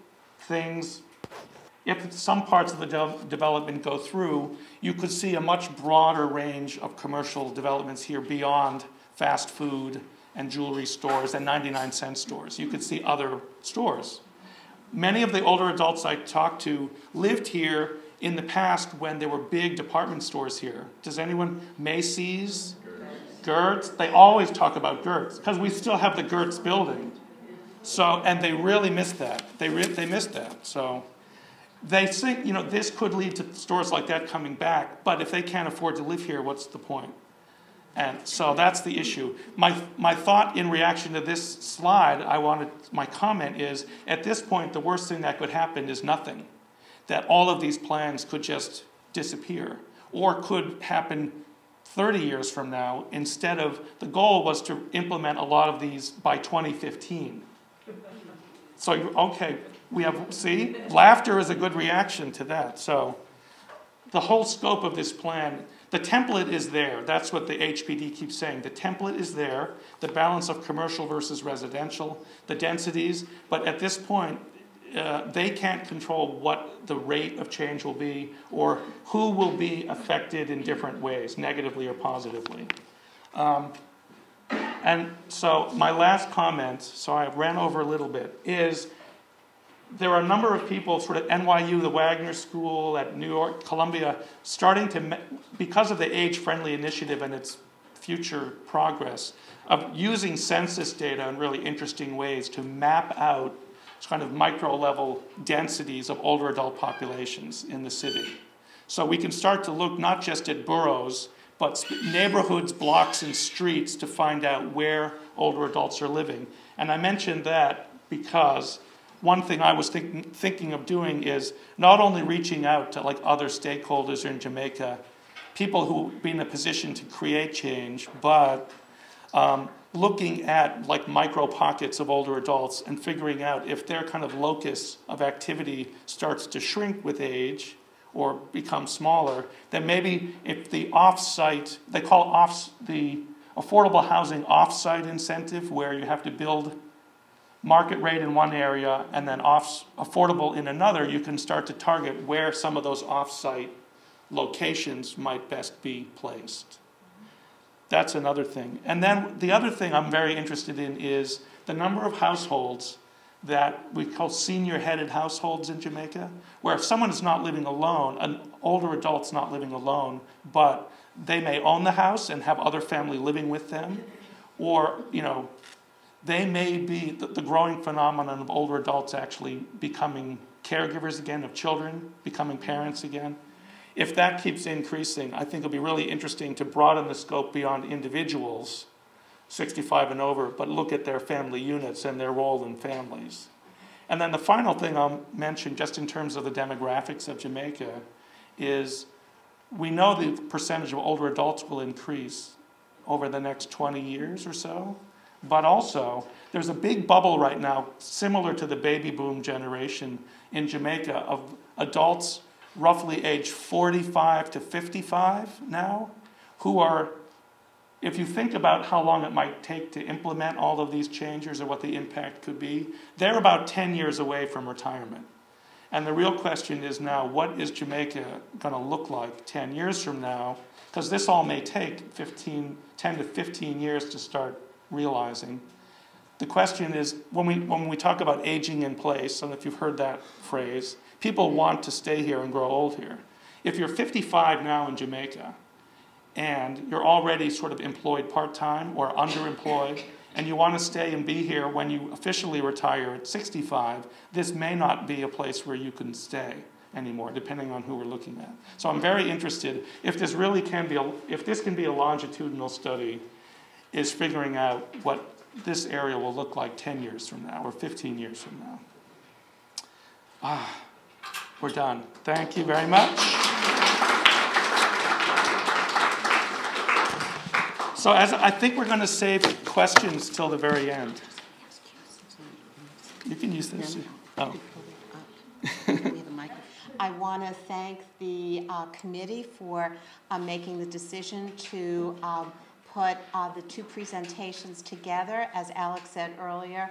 some parts of the development go through, you could see a much broader range of commercial developments here beyond fast food and jewelry stores and 99-cent stores. You could see other stores. Many of the older adults I talked to lived here in the past when there were big department stores here. Does anyone, Macy's, Gertz? They always talk about Gertz because we still have the Gertz building. So, and they really miss that. They missed that. So they think, you know, this could lead to stores like that coming back, but if they can't afford to live here, what's the point? And so that's the issue. My thought in reaction to this slide, my comment is, at this point, the worst thing that could happen is nothing. That all of these plans could just disappear, or could happen 30 years from now, instead of, the goal was to implement a lot of these by 2015. So, okay, see, laughter is a good reaction to that. So the whole scope of this plan, the template is there. That's what the HPD keeps saying. The template is there, the balance of commercial versus residential, the densities, but at this point, they can't control what the rate of change will be or who will be affected in different ways, negatively or positively. And so my last comment, so I ran over a little bit, is there are a number of people, sort of NYU, the Wagner School, at New York, Columbia, starting to, because of the AgeFriendly initiative and its future progress, of using census data in really interesting ways to map out kind of micro-level densities of older adult populations in the city. So we can start to look not just at boroughs, but neighborhoods, blocks, and streets to find out where older adults are living. And I mentioned that because one thing I was thinking of doing is not only reaching out to like other stakeholders in Jamaica, people who would be in a position to create change, but looking at like micro pockets of older adults and figuring out if their kind of locus of activity starts to shrink with age or become smaller, then maybe if the off-site, they call the affordable housing off-site incentive, where you have to build market rate in one area and then affordable in another, you can start to target where some of those off-site locations might best be placed. That's another thing. And then the other thing I'm very interested in is the number of households that we call senior-headed households in Jamaica, where if someone is not living alone, an older adult's not living alone, but they may own the house and have other family living with them, or, you know, they may be the growing phenomenon of older adults actually becoming caregivers again of children, becoming parents again. If that keeps increasing, I think it'll be really interesting to broaden the scope beyond individuals, 65 and over, but look at their family units and their role in families. And then the final thing I'll mention, just in terms of the demographics of Jamaica, is we know the percentage of older adults will increase over the next 20 years or so, but also there's a big bubble right now, similar to the baby boom generation in Jamaica, of adults roughly age 45 to 55 now, who are, if you think about how long it might take to implement all of these changes or what the impact could be, they're about 10 years away from retirement. And the real question is now, what is Jamaica going to look like 10 years from now? Because this all may take 10 to 15 years to start realizing. The question is, when we talk about aging in place, and if you've heard that phrase, people want to stay here and grow old here. If you're 55 now in Jamaica, and you're already sort of employed part-time or underemployed, and you want to stay and be here when you officially retire at 65, this may not be a place where you can stay anymore, depending on who we're looking at. So I'm very interested, if this really can be if this can be a longitudinal study, is figuring out what this area will look like 10 years from now or 15 years from now. We're done. Thank you very much. So I think we're going to save questions till the very end. You can use this. Oh.
I want to thank the committee for making the decision to put the two presentations together. As Alex said earlier,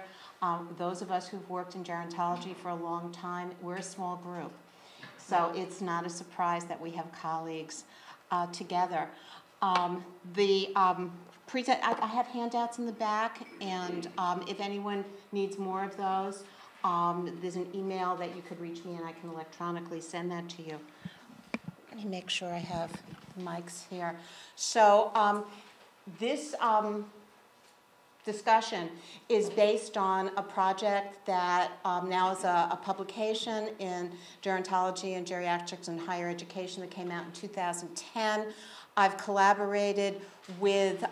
those of us who've worked in gerontology for a long time, we're a small group. So it's not a surprise that we have colleagues together. I have handouts in the back, and if anyone needs more of those, there's an email that you could reach me and I can electronically send that to you. Let me make sure I have mics here. So this discussion is based on a project that now is a publication in gerontology and geriatrics and higher education that came out in 2010. I've collaborated with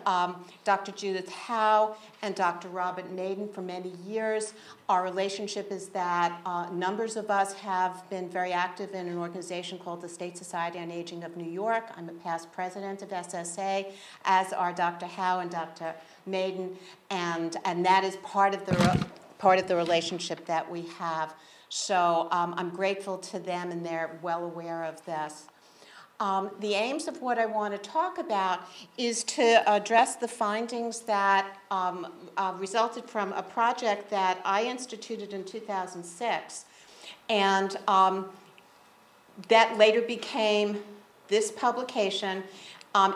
Dr. Judith Howe and Dr. Robert Maiden for many years. Our relationship is that numbers of us have been very active in an organization called the State Society on Aging of New York. I'm a past president of SSA, as are Dr. Howe and Dr. Maiden, and that is part of the relationship that we have. So I'm grateful to them, and they're well aware of this. The aims of what I want to talk about is to address the findings that resulted from a project that I instituted in 2006, and that later became this publication.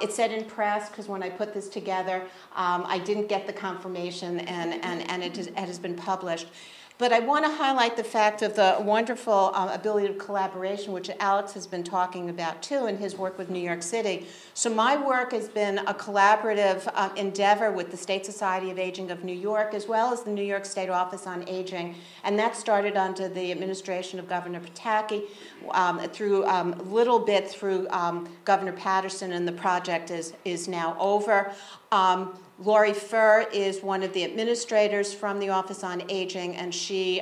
It said in press, because when I put this together, I didn't get the confirmation, and it has been published. But I want to highlight the fact of the wonderful ability of collaboration, which Alex has been talking about too in his work with New York City. So my work has been a collaborative endeavor with the State Society of Aging of New York, as well as the New York State Office on Aging. And that started under the administration of Governor Pataki, through a little bit through Governor Patterson, and the project is now over. Laurie Furr is one of the administrators from the Office on Aging, and she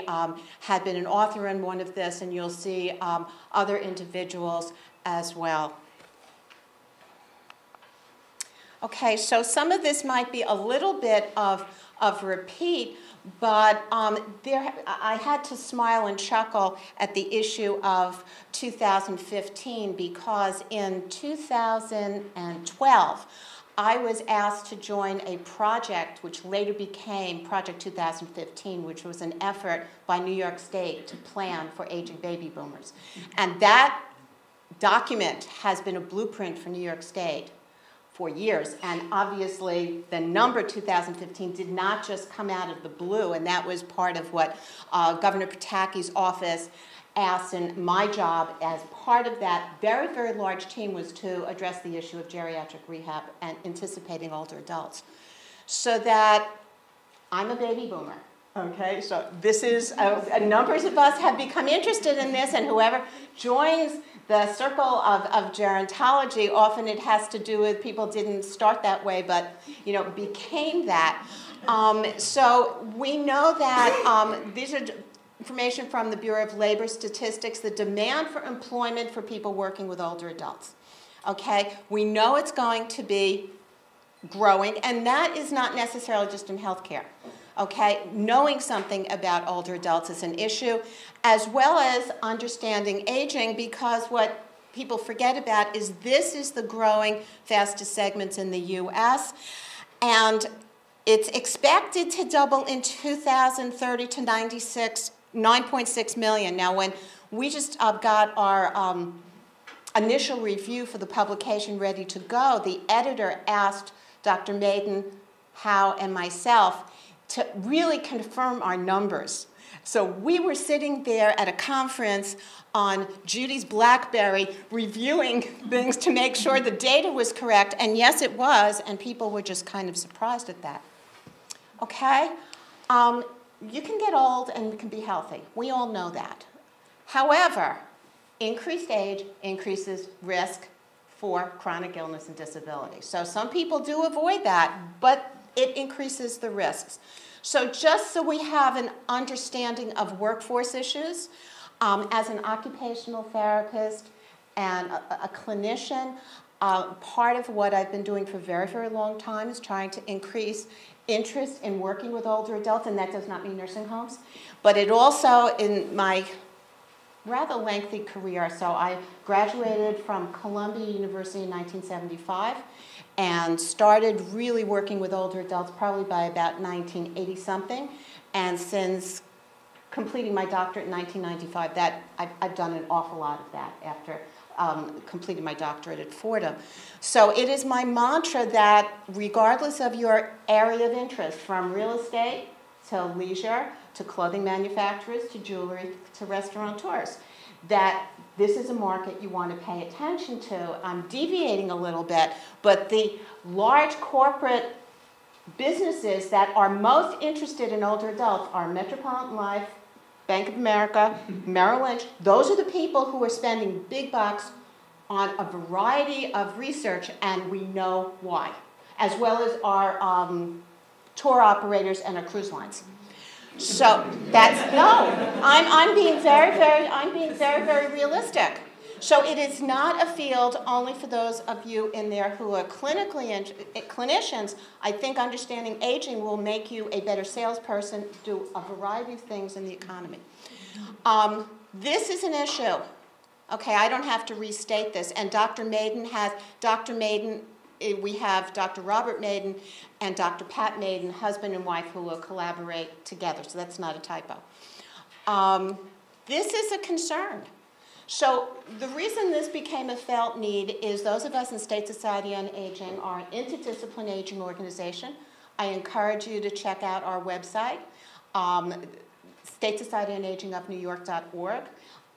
had been an author in one of this, and you'll see other individuals as well. Okay, so some of this might be a little bit of repeat, but I had to smile and chuckle at the issue of 2015, because in 2012, I was asked to join a project which later became Project 2015, which was an effort by New York State to plan for aging baby boomers. And that document has been a blueprint for New York State for years. And obviously, the number 2015 did not just come out of the blue, and that was part of what Governor Pataki's office asked, and my job as part of that very, very large team was to address the issue of geriatric rehab and anticipating older adults. So that I'm a baby boomer, okay? So this is, numbers of us have become interested in this, and whoever joins the circle of gerontology, often it has to do with people didn't start that way, but became that. So we know that these are information from the Bureau of Labor Statistics, the demand for employment for people working with older adults. Okay, we know it's going to be growing, and that is not necessarily just in healthcare. Okay, knowing something about older adults is an issue, as well as understanding aging, because what people forget about is this is the growing fastest segments in the U.S., and it's expected to double in 2030 to 9.6 million. Now, when we just got our initial review for the publication ready to go, the editor asked Dr. Maiden, Howe, and myself to really confirm our numbers. So we were sitting there at a conference on Judy's BlackBerry reviewing things to make sure the data was correct, and yes, it was, and people were just kind of surprised at that. Okay? You can get old and you can be healthy. We all know that. However, increased age increases risk for chronic illness and disability. So some people do avoid that, but it increases the risks. So just so we have an understanding of workforce issues, as an occupational therapist and a clinician, part of what I've been doing for a very, very long time is trying to increase interest in working with older adults, and that does not mean nursing homes. But it also, in my rather lengthy career, so I graduated from Columbia University in 1975 and started really working with older adults probably by about 1980-something, and since completing my doctorate in 1995, that I've done an awful lot of that after completed my doctorate at Fordham. So it is my mantra that regardless of your area of interest, from real estate to leisure to clothing manufacturers to jewelry to restaurateurs, that this is a market you want to pay attention to. I'm deviating a little bit, but the large corporate businesses that are most interested in older adults are Metropolitan Life, Bank of America, Merrill Lynch. Those are the people who are spending big bucks on a variety of research, and we know why, as well as our tour operators and our cruise lines. So that's, no, I'm being very realistic. So it is not a field only for those of you in there who are clinicians. I think understanding aging will make you a better salesperson, do a variety of things in the economy. This is an issue. Okay, I don't have to restate this. And we have Dr. Robert Maiden and Dr. Pat Maiden, husband and wife, who will collaborate together. So that's not a typo. This is a concern. So the reason this became a felt need is those of us in State Society on Aging are an interdisciplinary aging organization. I encourage you to check out our website, State Society on Aging of New York.org,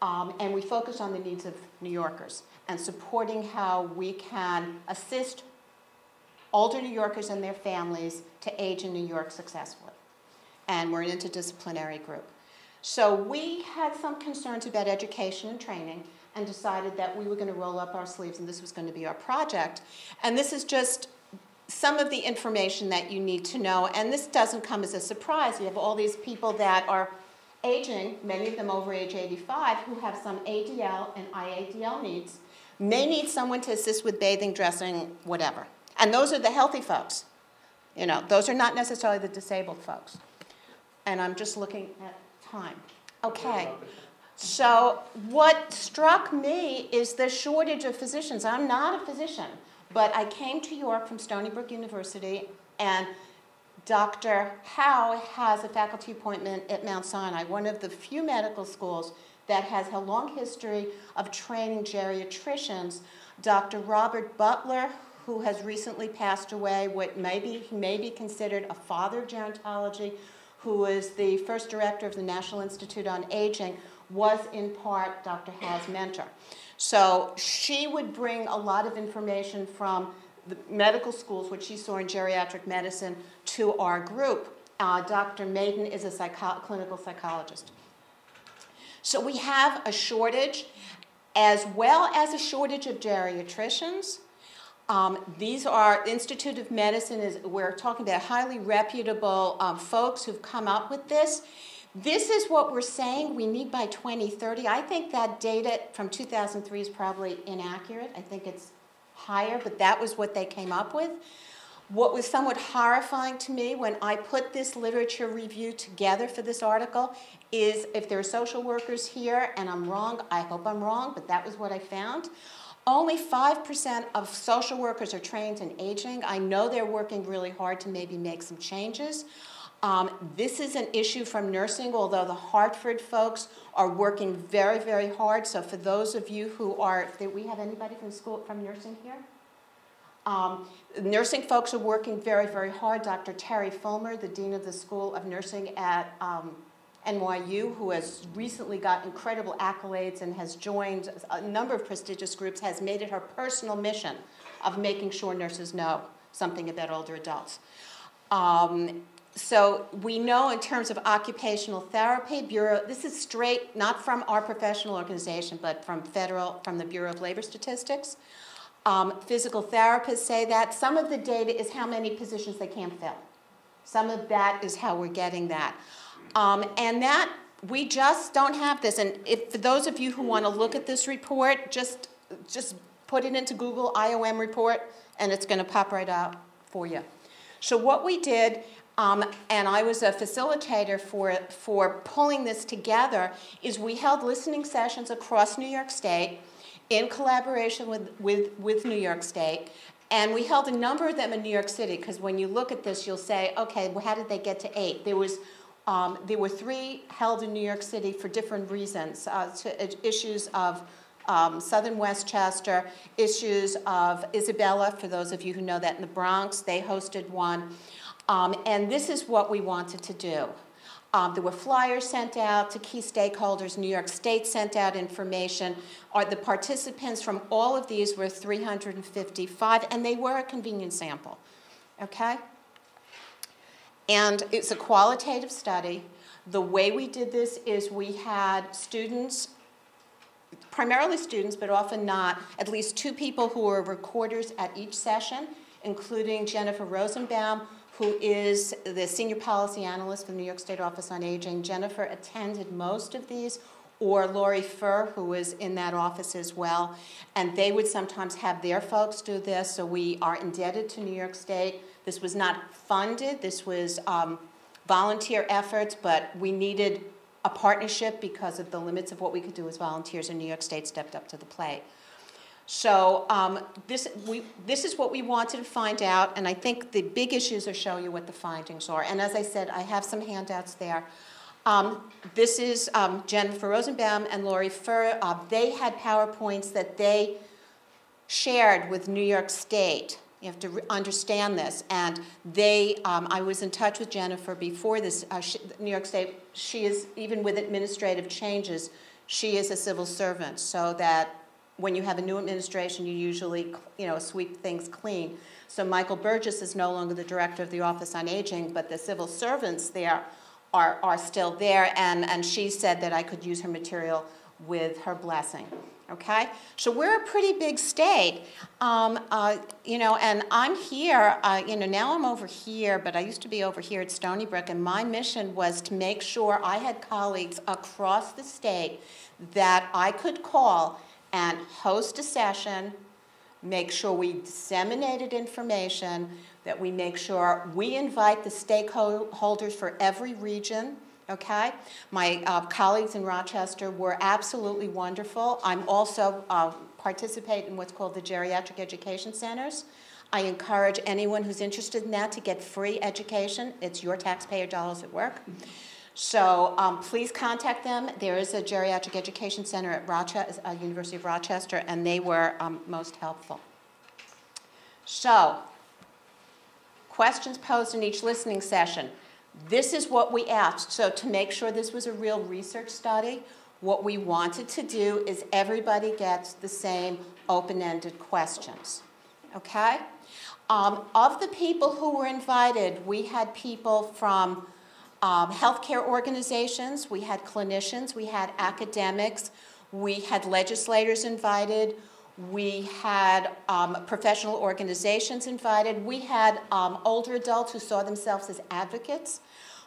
and we focus on the needs of New Yorkers and supporting how we can assist older New Yorkers and their families to age in New York successfully. And we're an interdisciplinary group. So we had some concerns about education and training and decided that we were going to roll up our sleeves and this was going to be our project. And this is just some of the information that you need to know. And this doesn't come as a surprise. You have all these people that are aging, many of them over age 85, who have some ADL and IADL needs, may need someone to assist with bathing, dressing, whatever. And those are the healthy folks. You know, those are not necessarily the disabled folks. And I'm just looking at time. Okay. So what struck me is the shortage of physicians. I'm not a physician, but I came to York from Stony Brook University, and Dr. Howe has a faculty appointment at Mount Sinai, one of the few medical schools that has a long history of training geriatricians. Dr. Robert Butler, who has recently passed away, what may be considered a father of gerontology, who is the first director of the National Institute on Aging, was in part Dr. Howe's mentor. So she would bring a lot of information from the medical schools, which she saw in geriatric medicine, to our group. Dr. Maiden is a clinical psychologist. So we have a shortage, as well as a shortage of geriatricians. These are Institute of Medicine, we're talking about highly reputable folks who've come up with this. This is what we're saying we need by 2030. I think that data from 2003 is probably inaccurate. I think it's higher, but that was what they came up with. What was somewhat horrifying to me when I put this literature review together for this article is, if there are social workers here, and I'm wrong, I hope I'm wrong, but that was what I found. Only 5% of social workers are trained in aging. I know they're working really hard to maybe make some changes. This is an issue from nursing, although the Hartford folks are working very, very hard. So for those of you who are, do we have anybody from nursing here? Nursing folks are working very, very hard. Dr. Terry Fulmer, the Dean of the School of Nursing at NYU, who has recently got incredible accolades and has joined a number of prestigious groups, has made it her personal mission of making sure nurses know something about older adults. So we know in terms of occupational therapy, this is straight, not from our professional organization, but from the Bureau of Labor Statistics. Physical therapists say that. Some of the data is how many positions they can't fill. Some of that is how we're getting that. And that, we just don't have this. And for those of you who want to look at this report, just put it into Google, IOM report, and it's going to pop right out for you. So what we did, and I was a facilitator for pulling this together, is we held listening sessions across New York State in collaboration with New York State. And we held a number of them in New York City, because when you look at this, you'll say, okay, well, how did they get to 8? There were 3 held in New York City for different reasons, issues of Southern Westchester, issues of Isabella, for those of you who know that, in the Bronx. They hosted one. And this is what we wanted to do. There were flyers sent out to key stakeholders. New York State sent out information. The participants from all of these were 355, and they were a convenient sample. Okay? And it's a qualitative study. The way we did this is we had students primarily students, but often not, at least 2 people who are recorders at each session, including Jennifer Rosenbaum, who is the Senior Policy Analyst for the New York State Office on Aging. Jennifer attended most of these, or Lori Furr, who is in that office as well. And they would sometimes have their folks do this, so we are indebted to New York State. This was not funded, this was volunteer efforts, but we needed a partnership because of the limits of what we could do as volunteers, and New York State stepped up to the plate. So this is what we wanted to find out, and I think the big issues are show you what the findings are. And as I said, I have some handouts there. This is Jennifer Rosenbaum and Lori Furr. They had PowerPoints that they shared with New York State. You have to understand this. And they, I was in touch with Jennifer before this. New York State, she is, even with administrative changes, she is a civil servant, so that when you have a new administration, you usually, sweep things clean. So Michael Burgess is no longer the director of the Office on Aging, but the civil servants there are still there, and she said that I could use her material with her blessing. Okay, so we're a pretty big state, and I'm here, now I'm over here, but I used to be over here at Stony Brook, and my mission was to make sure I had colleagues across the state that I could call and host a session, make sure we disseminated information, that we make sure we invite the stakeholders for every region. Okay, my colleagues in Rochester were absolutely wonderful. I'm also participate in what's called the Geriatric Education Centers. I encourage anyone who's interested in that to get free education. It's your taxpayer dollars at work. So please contact them. There is a Geriatric Education Center at University of Rochester, and they were most helpful. So, questions posed in each listening session. This is what we asked. So to make sure this was a real research study, what we wanted to do is everybody gets the same open-ended questions. Okay? Of the people who were invited, we had people from healthcare organizations, we had clinicians, we had academics, we had legislators invited, we had professional organizations invited, we had older adults who saw themselves as advocates,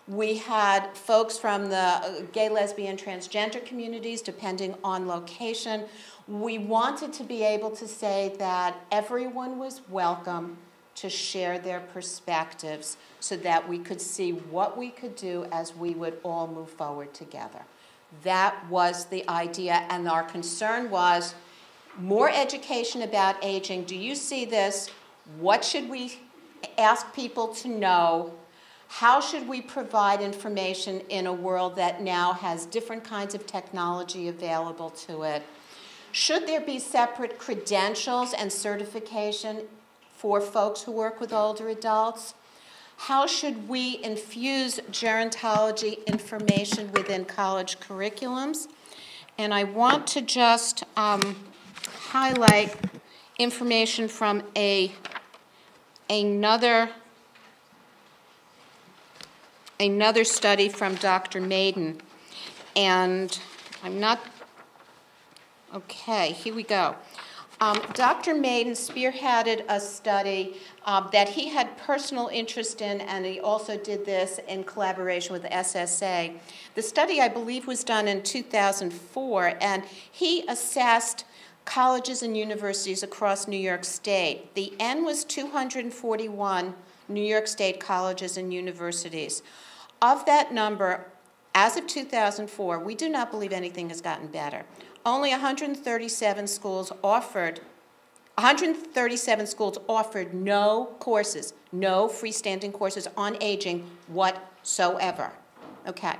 we had folks from the gay, lesbian, transgender communities, depending on location. We wanted to be able to say that everyone was welcome to share their perspectives so that we could see what we could do as we would all move forward together. That was the idea, and our concern was more education about aging. Do you see this? What should we ask people to know? How should we provide information in a world that now has different kinds of technology available to it? Should there be separate credentials and certification for folks who work with older adults? How should we infuse gerontology information within college curriculums? And I want to just highlight information from another study from Dr. Maiden. And I'm not, okay, here we go. Dr. Maiden spearheaded a study that he had personal interest in, and he also did this in collaboration with the SSA. The study, I believe, was done in 2004, and he assessed colleges and universities across New York State. The N was 241 New York State colleges and universities. Of that number, as of 2004, we do not believe anything has gotten better. Only 137 schools offered no courses, no freestanding courses on aging whatsoever. Okay.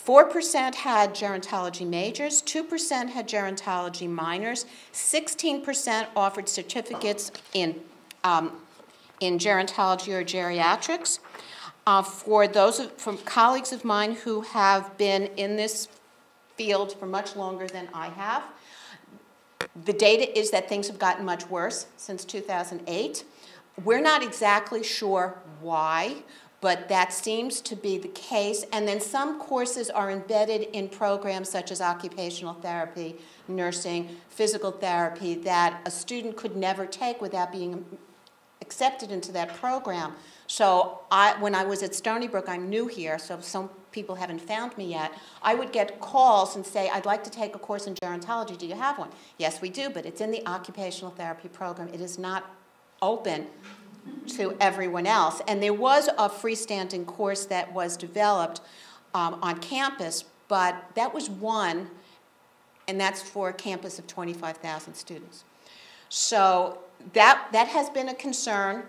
4% had gerontology majors, 2% had gerontology minors, 16% offered certificates in gerontology or geriatrics. For those from colleagues of mine who have been in this field for much longer than I have, the data is that things have gotten much worse since 2008. We're not exactly sure why, but that seems to be the case. And then some courses are embedded in programs such as occupational therapy, nursing, physical therapy that a student could never take without being accepted into that program. So when I was at Stony Brook, I'm new here, so some people haven't found me yet, I would get calls and say, I'd like to take a course in gerontology. Do you have one? Yes, we do, but it's in the occupational therapy program. It is not open to everyone else. And there was a freestanding course that was developed on campus, but that was one, and that's for a campus of 25,000 students. So that has been a concern,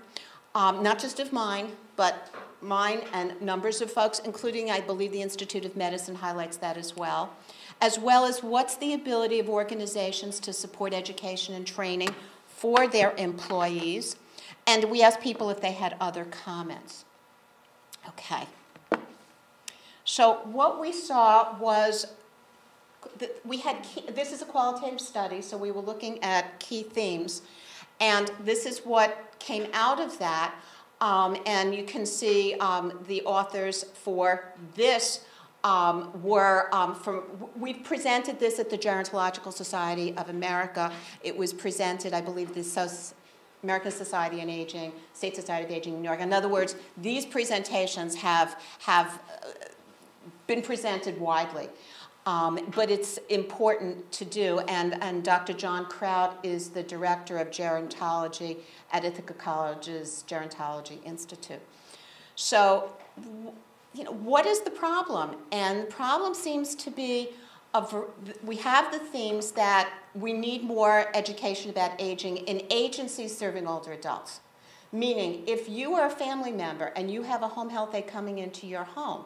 not just of mine, but mine and numbers of folks, including, I believe, the Institute of Medicine highlights that as well as what's the ability of organizations to support education and training for their employees. And we asked people if they had other comments. Okay. So what we saw was this is a qualitative study, so we were looking at key themes. And this is what came out of that. And you can see the authors for this we presented this at the Gerontological Society of America. It was presented, I believe, the American Society on Aging, State Society of Aging in New York. In other words, these presentations have been presented widely. But it's important to do, and Dr. John Kraut is the director of gerontology at Ithaca College's Gerontology Institute. So, what is the problem? And the problem seems to be, we have the themes that we need more education about aging in agencies serving older adults. Meaning, if you are a family member and you have a home health aide coming into your home,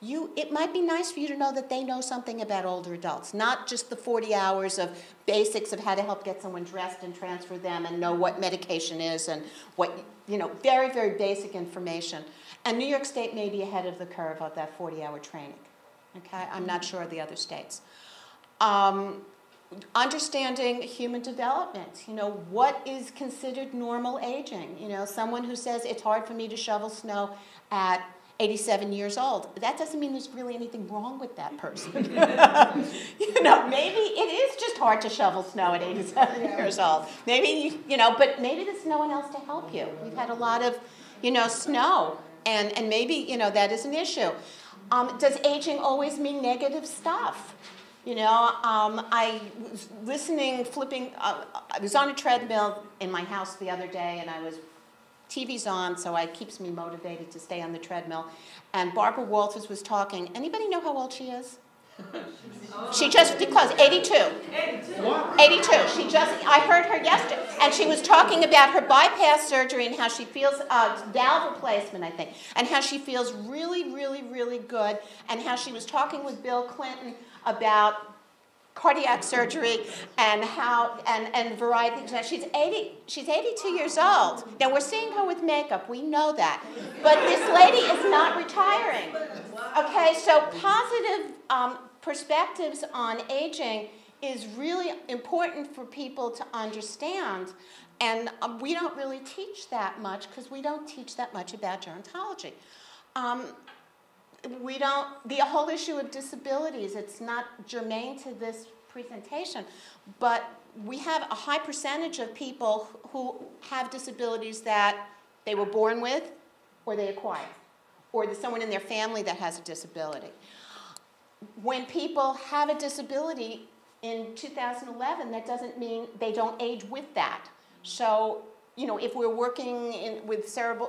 it might be nice for you to know that they know something about older adults, not just the 40 hours of basics of how to help get someone dressed and transfer them and know what medication is and what, very, very basic information. And New York State may be ahead of the curve of that 40-hour training. Okay, I'm not sure of the other states. Understanding human development, what is considered normal aging? Someone who says it's hard for me to shovel snow at 87 years old. That doesn't mean there's really anything wrong with that person. Maybe it is just hard to shovel snow at 87 years old. Maybe, but maybe there's no one else to help you. We've had a lot of, snow, and maybe, that is an issue. Does aging always mean negative stuff? I was I was on a treadmill in my house the other day, and TV's on, so it keeps me motivated to stay on the treadmill. And Barbara Walters was talking. Anybody know how old she is? She just disclosed 82. 82. I heard her yesterday, and she was talking about her bypass surgery and how she feels, valve replacement, I think, and how she feels really, really, really good, and how she was talking with Bill Clinton about cardiac surgery and and variety of things. She's 82 years old. Now we're seeing her with makeup, we know that. But this lady is not retiring. Okay, so positive perspectives on aging is really important for people to understand. And we don't really teach that much because we don't teach that much about gerontology. The whole issue of disabilities, it's not germane to this presentation, but we have a high percentage of people who have disabilities that they were born with or they acquired, or there's someone in their family that has a disability. When people have a disability in 2011, that doesn't mean they don't age with that. So, if we're working with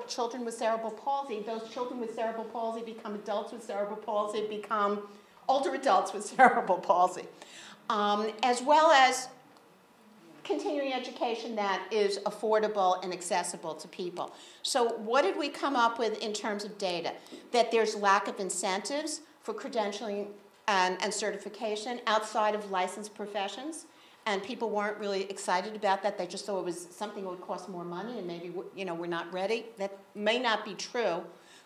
children with cerebral palsy, those children with cerebral palsy become adults with cerebral palsy, become older adults with cerebral palsy, as well as continuing education that is affordable and accessible to people. So what did we come up with in terms of data? That there's lack of incentives for credentialing and certification outside of licensed professions. And people weren't really excited about that. They just thought it was something that would cost more money and maybe, we're not ready. That may not be true,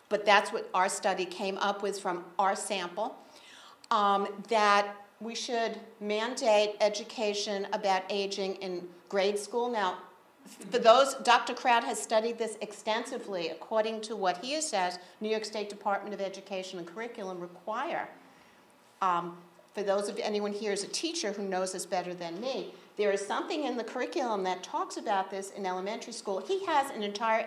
but that's what our study came up with from our sample, that we should mandate education about aging in grade school. Now, For those, Dr. Kraut has studied this extensively. According to what he says, New York State Department of Education and Curriculum require, for those of anyone here is a teacher who knows this better than me, there is something in the curriculum that talks about this in elementary school. He has an entire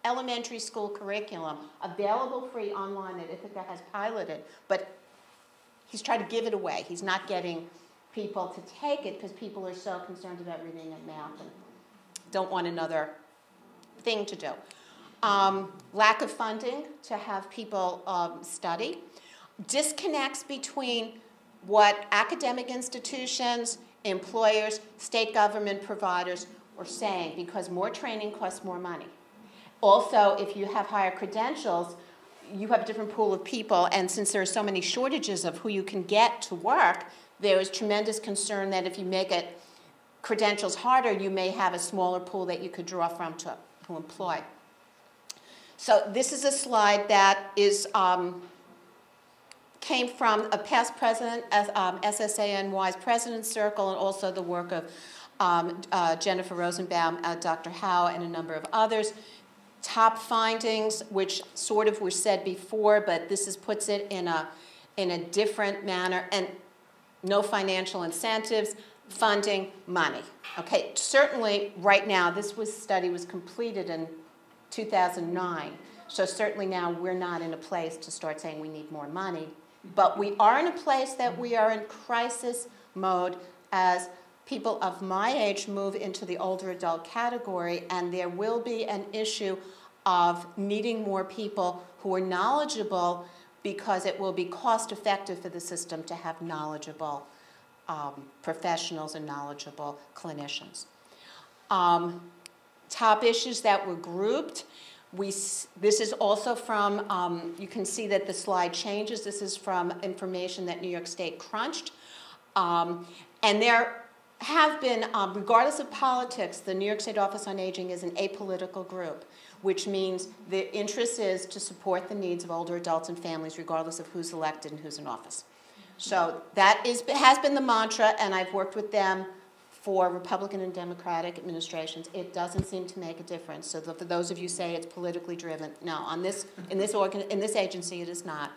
elementary school curriculum available free online that Ithaca has piloted, but he's trying to give it away. He's not getting people to take it because people are so concerned about reading and math and don't want another thing to do. Lack of funding to have people study. Disconnects between what academic institutions, employers, state government providers are saying, because more training costs more money. Also, if you have higher credentials, you have a different pool of people, and since there are so many shortages of who you can get to work, there is tremendous concern that if you make it credentials harder, you may have a smaller pool that you could draw from to employ. So this is a slide that is came from a past president, SSANY's President's Circle, and also the work of Jennifer Rosenbaum, Dr. Howe, and a number of others. Top findings, which sort of were said before, but this puts it in a different manner, and no financial incentives, funding, money. Okay, certainly right now, this study was completed in 2009, so certainly now we're not in a place to start saying we need more money. But we are in a place that we are in crisis mode as people of my age move into the older adult category, and there will be an issue of needing more people who are knowledgeable because it will be cost effective for the system to have knowledgeable professionals and knowledgeable clinicians. Top issues that were grouped. This is also from, you can see that the slide changes. This is from information that New York State crunched. And there have been, regardless of politics, the New York State Office on Aging is an apolitical group, which means the interest is to support the needs of older adults and families regardless of who's elected and who's in office. So that has been the mantra, and I've worked with them for Republican and Democratic administrations. It doesn't seem to make a difference. So for those of you who say it's politically driven, no, in this agency it is not.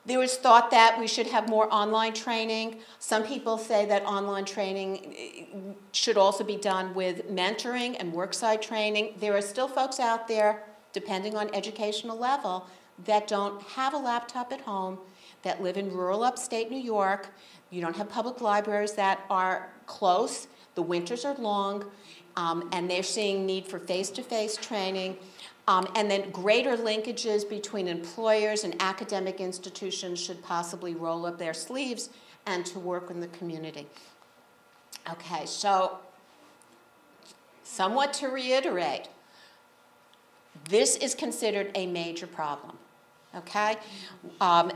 There was thought that we should have more online training. Some people say that online training should also be done with mentoring and worksite training. There are still folks out there, depending on educational level, that don't have a laptop at home, that live in rural upstate New York. You don't have public libraries that are close. The winters are long, and they're seeing need for face-to-face training. And then greater linkages between employers and academic institutions should possibly roll up their sleeves and to work in the community. Okay, so somewhat to reiterate, this is considered a major problem, okay?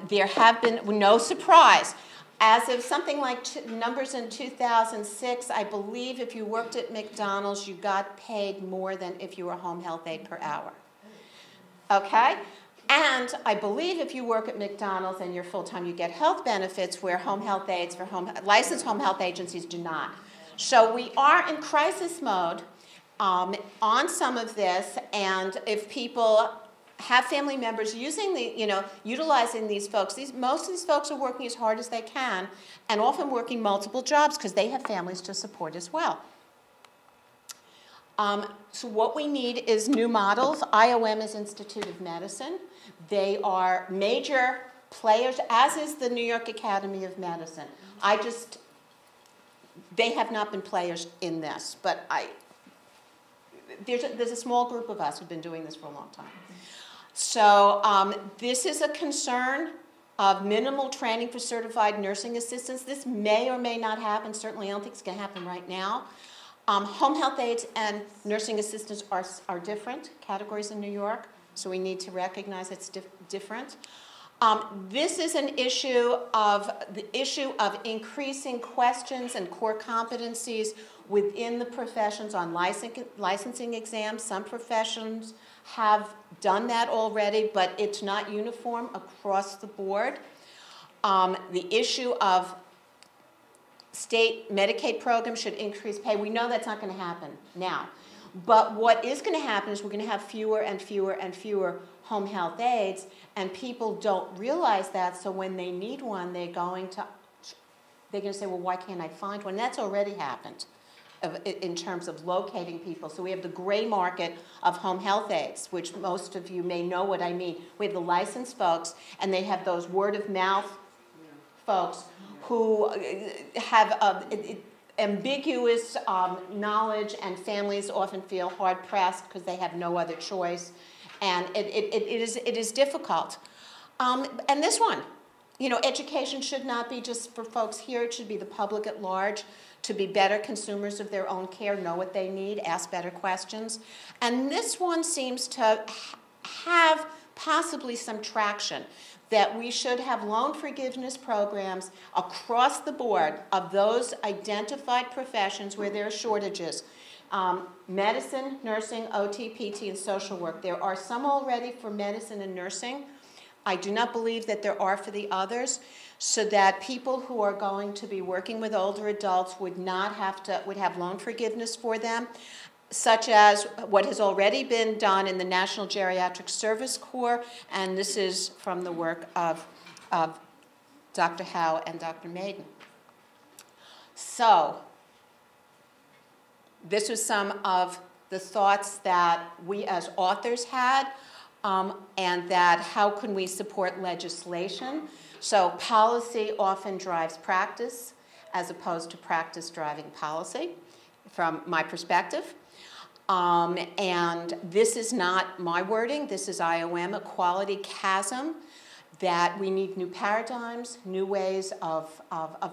There have been, no surprise, as of something like numbers in 2006, I believe if you worked at McDonald's, you got paid more than if you were home health aide per hour. Okay? And I believe if you work at McDonald's and you're full-time, you get health benefits where home health aides for licensed home health agencies do not. So we are in crisis mode on some of this, and if people have family members using utilizing these folks, most of these folks are working as hard as they can and often working multiple jobs because they have families to support as well. So what we need is new models. IOM is Institute of Medicine. They are major players, as is the New York Academy of Medicine. They have not been players in this, but there's a small group of us who've been doing this for a long time. So this is a concern of minimal training for certified nursing assistants. This may or may not happen. Certainly I don't think it's going to happen right now. Home health aides and nursing assistants are different categories in New York, so we need to recognize it's different. This is an issue of increasing questions and core competencies within the professions on licensing exams. Some professions have done that already, but it's not uniform across the board. The issue of state Medicaid programs should increase pay. We know that's not going to happen now. But what is going to happen is we're going to have fewer and fewer and fewer home health aides, and people don't realize that, so when they need one, they're going to say, well, why can't I find one? And that's already happened in terms of locating people. So we have the gray market of home health aides, which most of you may know what I mean. We have the licensed folks, and they have those word of mouth folks who have ambiguous knowledge, and families often feel hard pressed because they have no other choice, and it is difficult. And this one, you know, education should not be just for folks here, it should be the public at large, to be better consumers of their own care, know what they need, ask better questions. And this one seems to have possibly some traction, that we should have loan forgiveness programs across the board of those identified professions where there are shortages. Medicine, nursing, OT, PT, and social work. There are some already for medicine and nursing. I do not believe that there are for the others, so that people who are going to be working with older adults would have loan forgiveness for them, such as what has already been done in the National Geriatric Service Corps, and this is from the work of Dr. Howe and Dr. Maiden. So, this was some of the thoughts that we as authors had, and that how can we support legislation. So policy often drives practice as opposed to practice driving policy, from my perspective. And this is not my wording, this is IOM, a quality chasm, that we need new paradigms, new ways of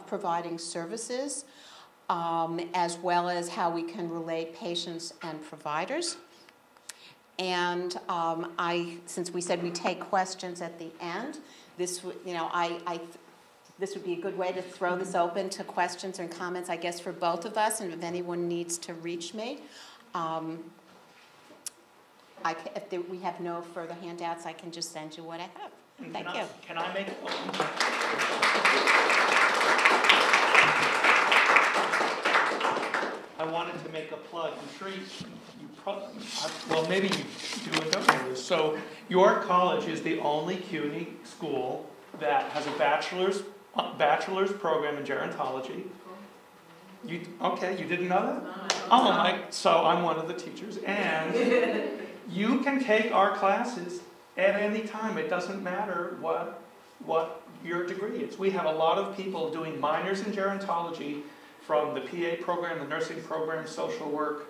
providing services, as well as how we can relate patients and providers. And since we said we take questions at the end, this would, you know, this would be a good way to throw this open to questions and comments, I guess, for both of us. And if anyone needs to reach me, if we have no further handouts, I can just send you what I have. Thank you.
Can I make I wanted to make a plug. I'm sure you probably, well, maybe you do and don't know this. So your college is the only CUNY school that has a bachelor's program in gerontology. Okay, you didn't know that? Oh, so I'm one of the teachers. And you can take our classes at any time. It doesn't matter what your degree is. We have a lot of people doing minors in gerontology from the PA program, the nursing program, social work.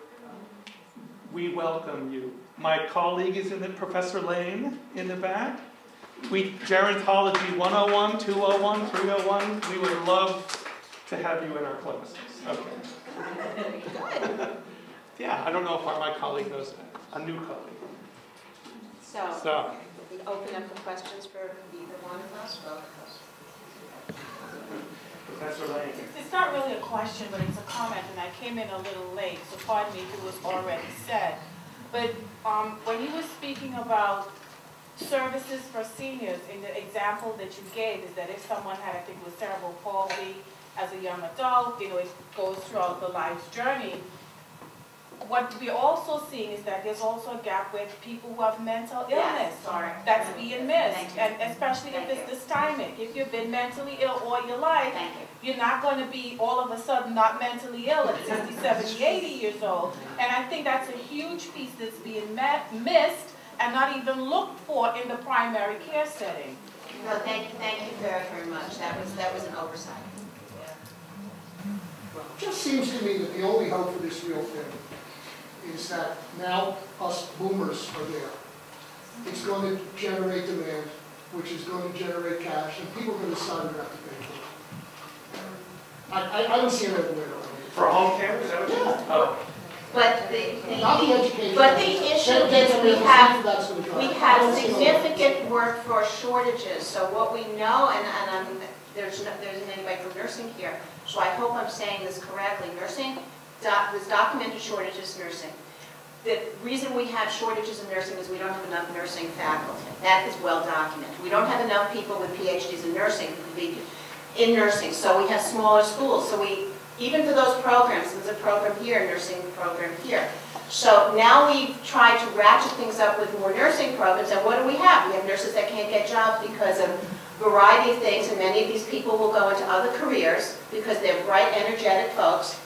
We welcome you. My colleague is in it, Professor Lane, in the back. Gerontology 101, 201, 301. We would love to have you in our classes. Okay.
Good.
Yeah, I don't know if my colleague knows that. A new colleague.
So we open up the questions for either one of us, both of us.
Professor Lane.
It's not really a question, but it's a comment, and I came in a little late, so pardon me if it was already said. But when you were speaking about services for seniors, in the example that you gave, is that if someone had, I think it was cerebral palsy as a young adult, you know, it goes throughout the life's journey. What we're also seeing is that there's also a gap with people who have mental illness that's being missed, and especially if it's this timing. If you've been mentally ill all your life, you're not going to be all of a sudden not mentally ill at 60, 70, 80 years old. And I think that's a huge piece that's being missed and not even looked for in the primary care setting.
No, thank you very, very much. That was an oversight.
It just seems to me that the only hope for this real thing is that now us boomers are there. It's going to generate demand, which is going to generate cash, and people are going to decide to have to pay for it. I don't see it everywhere.
For home care? Is that what you mean? Oh.
But the issue is we have significant workforce shortages. So what we know, and there isn't anybody from nursing here, so I hope I'm saying this correctly. There's documented shortages in nursing. The reason we have shortages in nursing is we don't have enough nursing faculty. That is well documented. We don't have enough people with PhDs in nursing who could be in nursing, so we have smaller schools. So even for those programs, there's a program here, a nursing program here, So now we've tried to ratchet things up with more nursing programs, and what do we have? We have nurses that can't get jobs because of a variety of things, and many of these people will go into other careers because they're bright, energetic folks.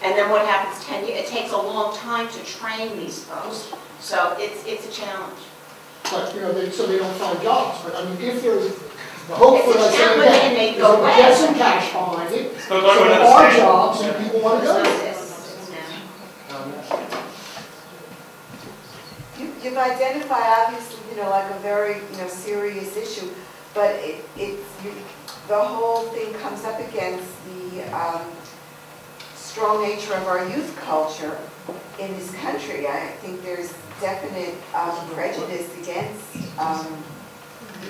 And then what happens 10 years? It takes a long time to train these folks, so it's a challenge.
But, you know, so they don't find jobs, but I mean, if there's, the hope for, let's say,
and they
is
go
that we get some cash behind it,
So
so there are jobs and people want to go.
You've identified, obviously, you know, like a very, you know, serious issue, but the whole thing comes up against the strong nature of our youth culture in this country. I think there's definite prejudice against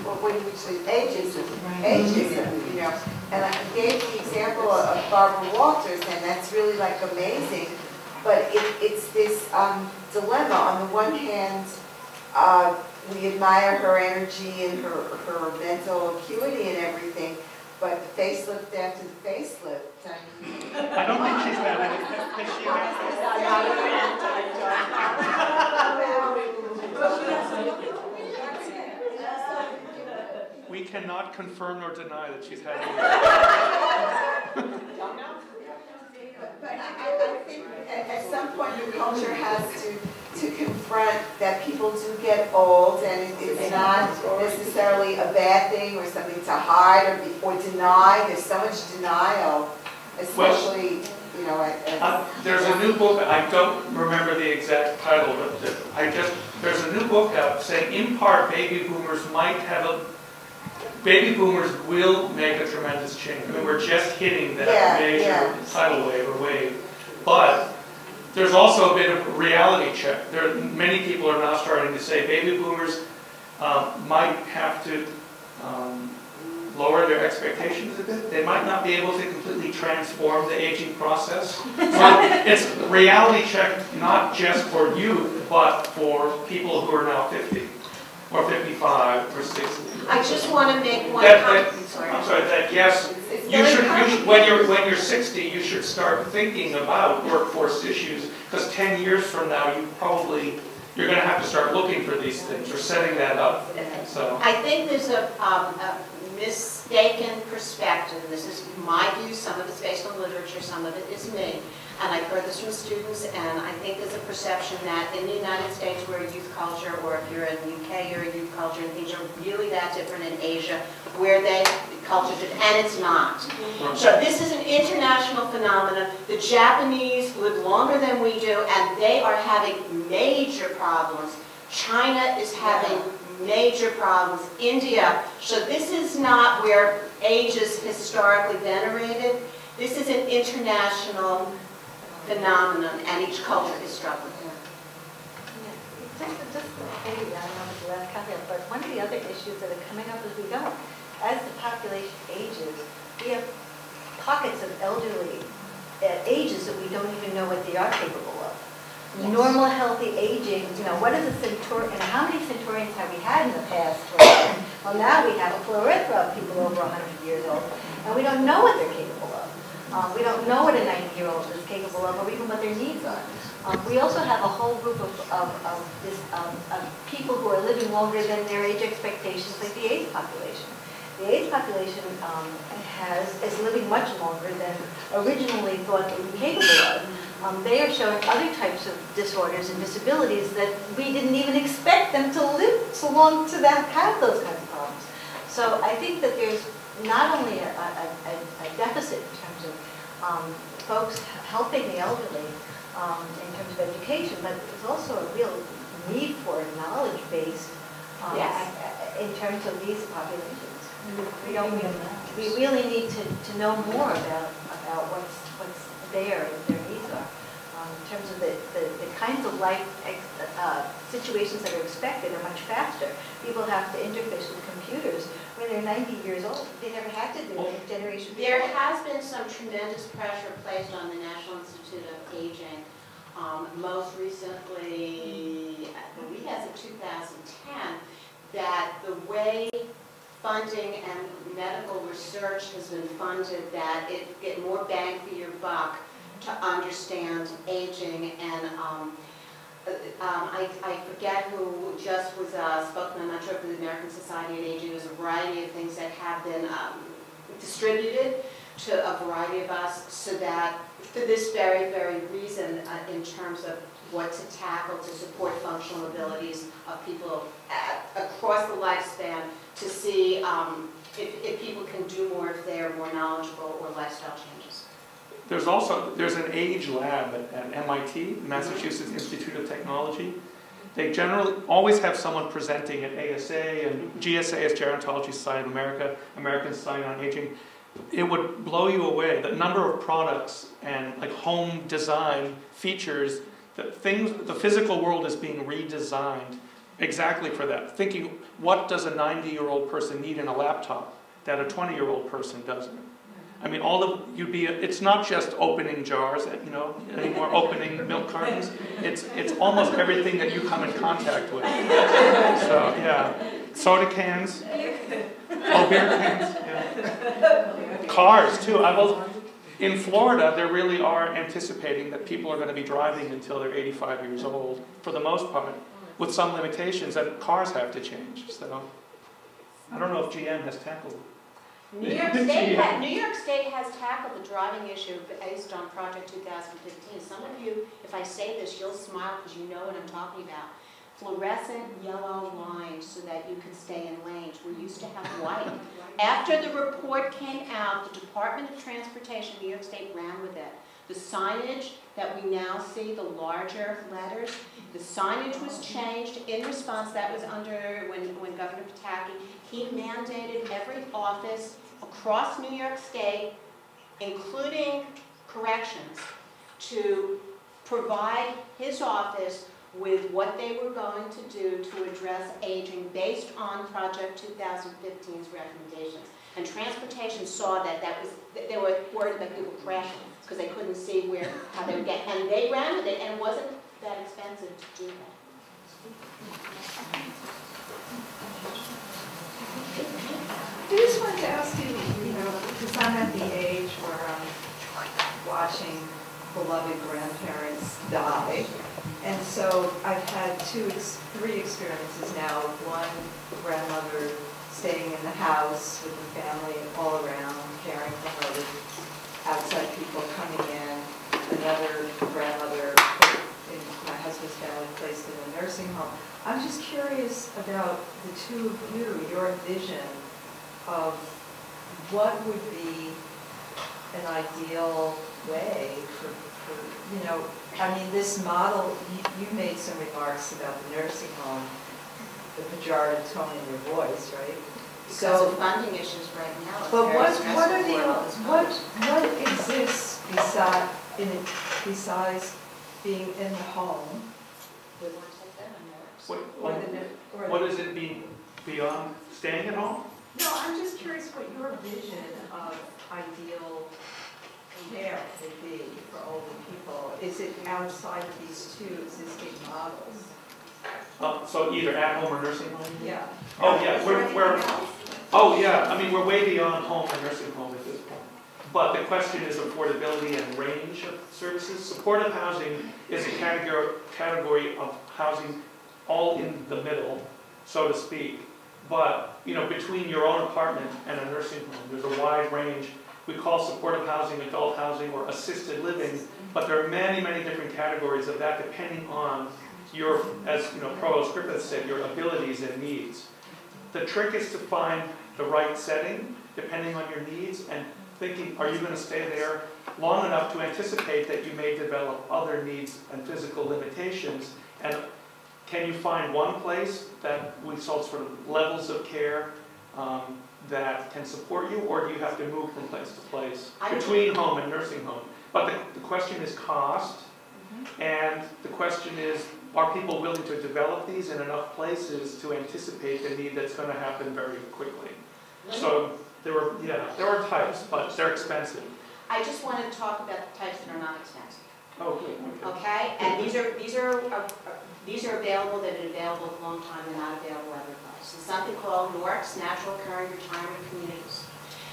what do you say, ageism, you know. And I gave the example of Barbara Walters, and that's really like amazing. But it's this dilemma. On the one hand, we admire her energy and her mental acuity and everything, but the facelift after the facelift.
I don't think she's that. We cannot confirm nor deny that she's had it.
But I think at some point the culture has to confront that people do get old, and it's not necessarily a bad thing or something to hide or deny. There's so much denial, especially, you know,
there's a new book, I don't remember the exact title, but there's a new book out saying in part baby boomers will make a tremendous change. I mean, we're just hitting that major tidal wave or wave. But there's also a bit of a reality check. Many people are now starting to say baby boomers might have to lower their expectations a bit. They might not be able to completely transform the aging process. So it's a reality check not just for youth, but for people who are now 50 or 55 or 60.
I just want to make one comment.
I'm sorry, that yes, you should when you're 60, you should start thinking about workforce issues, because 10 years from now, you're going to have to start looking for these things or setting that up. So
I think there's a mistaken perspective. This is my view. Some of it's based on literature, some of it is me. And I've heard this from students, and I think there's a perception that in the United States we're a youth culture, or if you're in the UK, you're a youth culture, and things are really that different in Asia, where the culture did, and it's not. So this is an international phenomenon. The Japanese live longer than we do, and they are having major problems. China is having major problems. India. So this is not where age is historically venerated. This is an international phenomenon, and each culture is struggling.
Just maybe, I don't know if the last caveat, but one of the other issues that are coming up as we go, as the population ages, we have pockets of elderly at ages that we don't even know what they are capable of. Yes. Normal, healthy aging, you know, what is a centurion, and how many centurions have we had in the past? Well, now we have a plethora of people over 100 years old, and we don't know what they're capable of. We don't know what a 90-year-old is capable of, or even what their needs are. We also have a whole group of people who are living longer than their age expectations, like the AIDS population. The AIDS population is living much longer than originally thought they would be capable of. They are showing other types of disorders and disabilities that we didn't even expect them to live so long to have those kinds of problems. So I think that there's not only a deficit in terms of folks helping the elderly in terms of education, but there's also a real need for knowledge-based in terms of these populations. We really need to know more about what's there and what their needs are. In terms of the kinds of life situations that are expected are much faster. People have to interface with computers when they're 90 years old. They never had to do it in generation before.
There has been some tremendous pressure placed on the National Institute of Aging. Most recently, I believe as of 2010, that the way funding and medical research has been funded, that it get more bang for your buck to understand aging, and I forget who just was spoken, I'm not sure if it was the American Society of Aging. There's a variety of things that have been distributed to a variety of us, so that for this very, very reason, in terms of what to tackle to support functional abilities of people across the lifespan, to see if people can do more, if they're more knowledgeable, or lifestyle changes.
There's an age lab at MIT, Massachusetts Institute of Technology. They generally always have someone presenting at ASA, and GSA is Gerontology Society of America, American Society on Aging. It would blow you away, the number of products and like home design features, the physical world is being redesigned exactly for that. Thinking, what does a 90-year-old person need in a laptop that a 20-year-old person doesn't? I mean, it's not just opening jars, you know, anymore, opening milk cartons. It's almost everything that you come in contact with. So, yeah. Soda cans. Oh, beer cans, yeah. Cars, too. In Florida, they really are anticipating that people are going to be driving until they're 85 years old, for the most part, with some limitations that cars have to change. So, I don't know if GM has tackled it.
New York State has tackled the driving issue based on Project 2015. Some of you, if I say this, you'll smile because you know what I'm talking about. Fluorescent yellow lines so that you can stay in lanes. We used to have white. After the report came out, the Department of Transportation, New York State, ran with it. The signage that we now see, the larger letters, the signage was changed in response. That was under when Governor Pataki, he mandated every office across New York State, including corrections, to provide his office with what they were going to do to address aging based on Project 2015's recommendations. And transportation saw that they were worried that people crashing because they couldn't see how they would get, and they ran with it, and it wasn't that expensive to do that.
I just wanted to ask you, because I'm at the age where I'm watching beloved grandparents die, and so I've had three experiences now. One, grandmother staying in the house with the family all around, caring for her, with outside people coming in. Another grandmother in my husband's family placed in a nursing home. I'm just curious about the two of you, your vision of what would be an ideal way for I mean, this model, you made some remarks about the nursing home, the pejorative tone in your voice, right?
Because of funding issues right now.
But what exists besides being in the home?
What does it mean beyond staying at home?
No, I'm just curious what your vision of ideal care would be for older people. Is it outside of these two existing models?
So either at home or nursing home?
Yeah.
Oh yeah, I mean, we're way beyond home and nursing home at this point. But the question is affordability and range of services. Supportive housing is a category of housing all in the middle, so to speak. But, between your own apartment and a nursing home, there's a wide range. We call supportive housing adult housing or assisted living, but there are many, many different categories of that depending on your, as Provost Griffith said, your abilities and needs. The trick is to find the right setting depending on your needs and thinking, are you going to stay there long enough to anticipate that you may develop other needs and physical limitations? And can you find one place that we saw sort of levels of care that can support you, or do you have to move from place to place between home and nursing home? But the question is cost, and the question is, are people willing to develop these in enough places to anticipate the need that's going to happen very quickly? So there are types, but they're expensive.
I just want to talk about the types that are not expensive.
Oh, good.
Okay, and these are available. They've been available for a long time. They're not available everywhere. So something called NORCs, Natural Occurring Retirement Communities.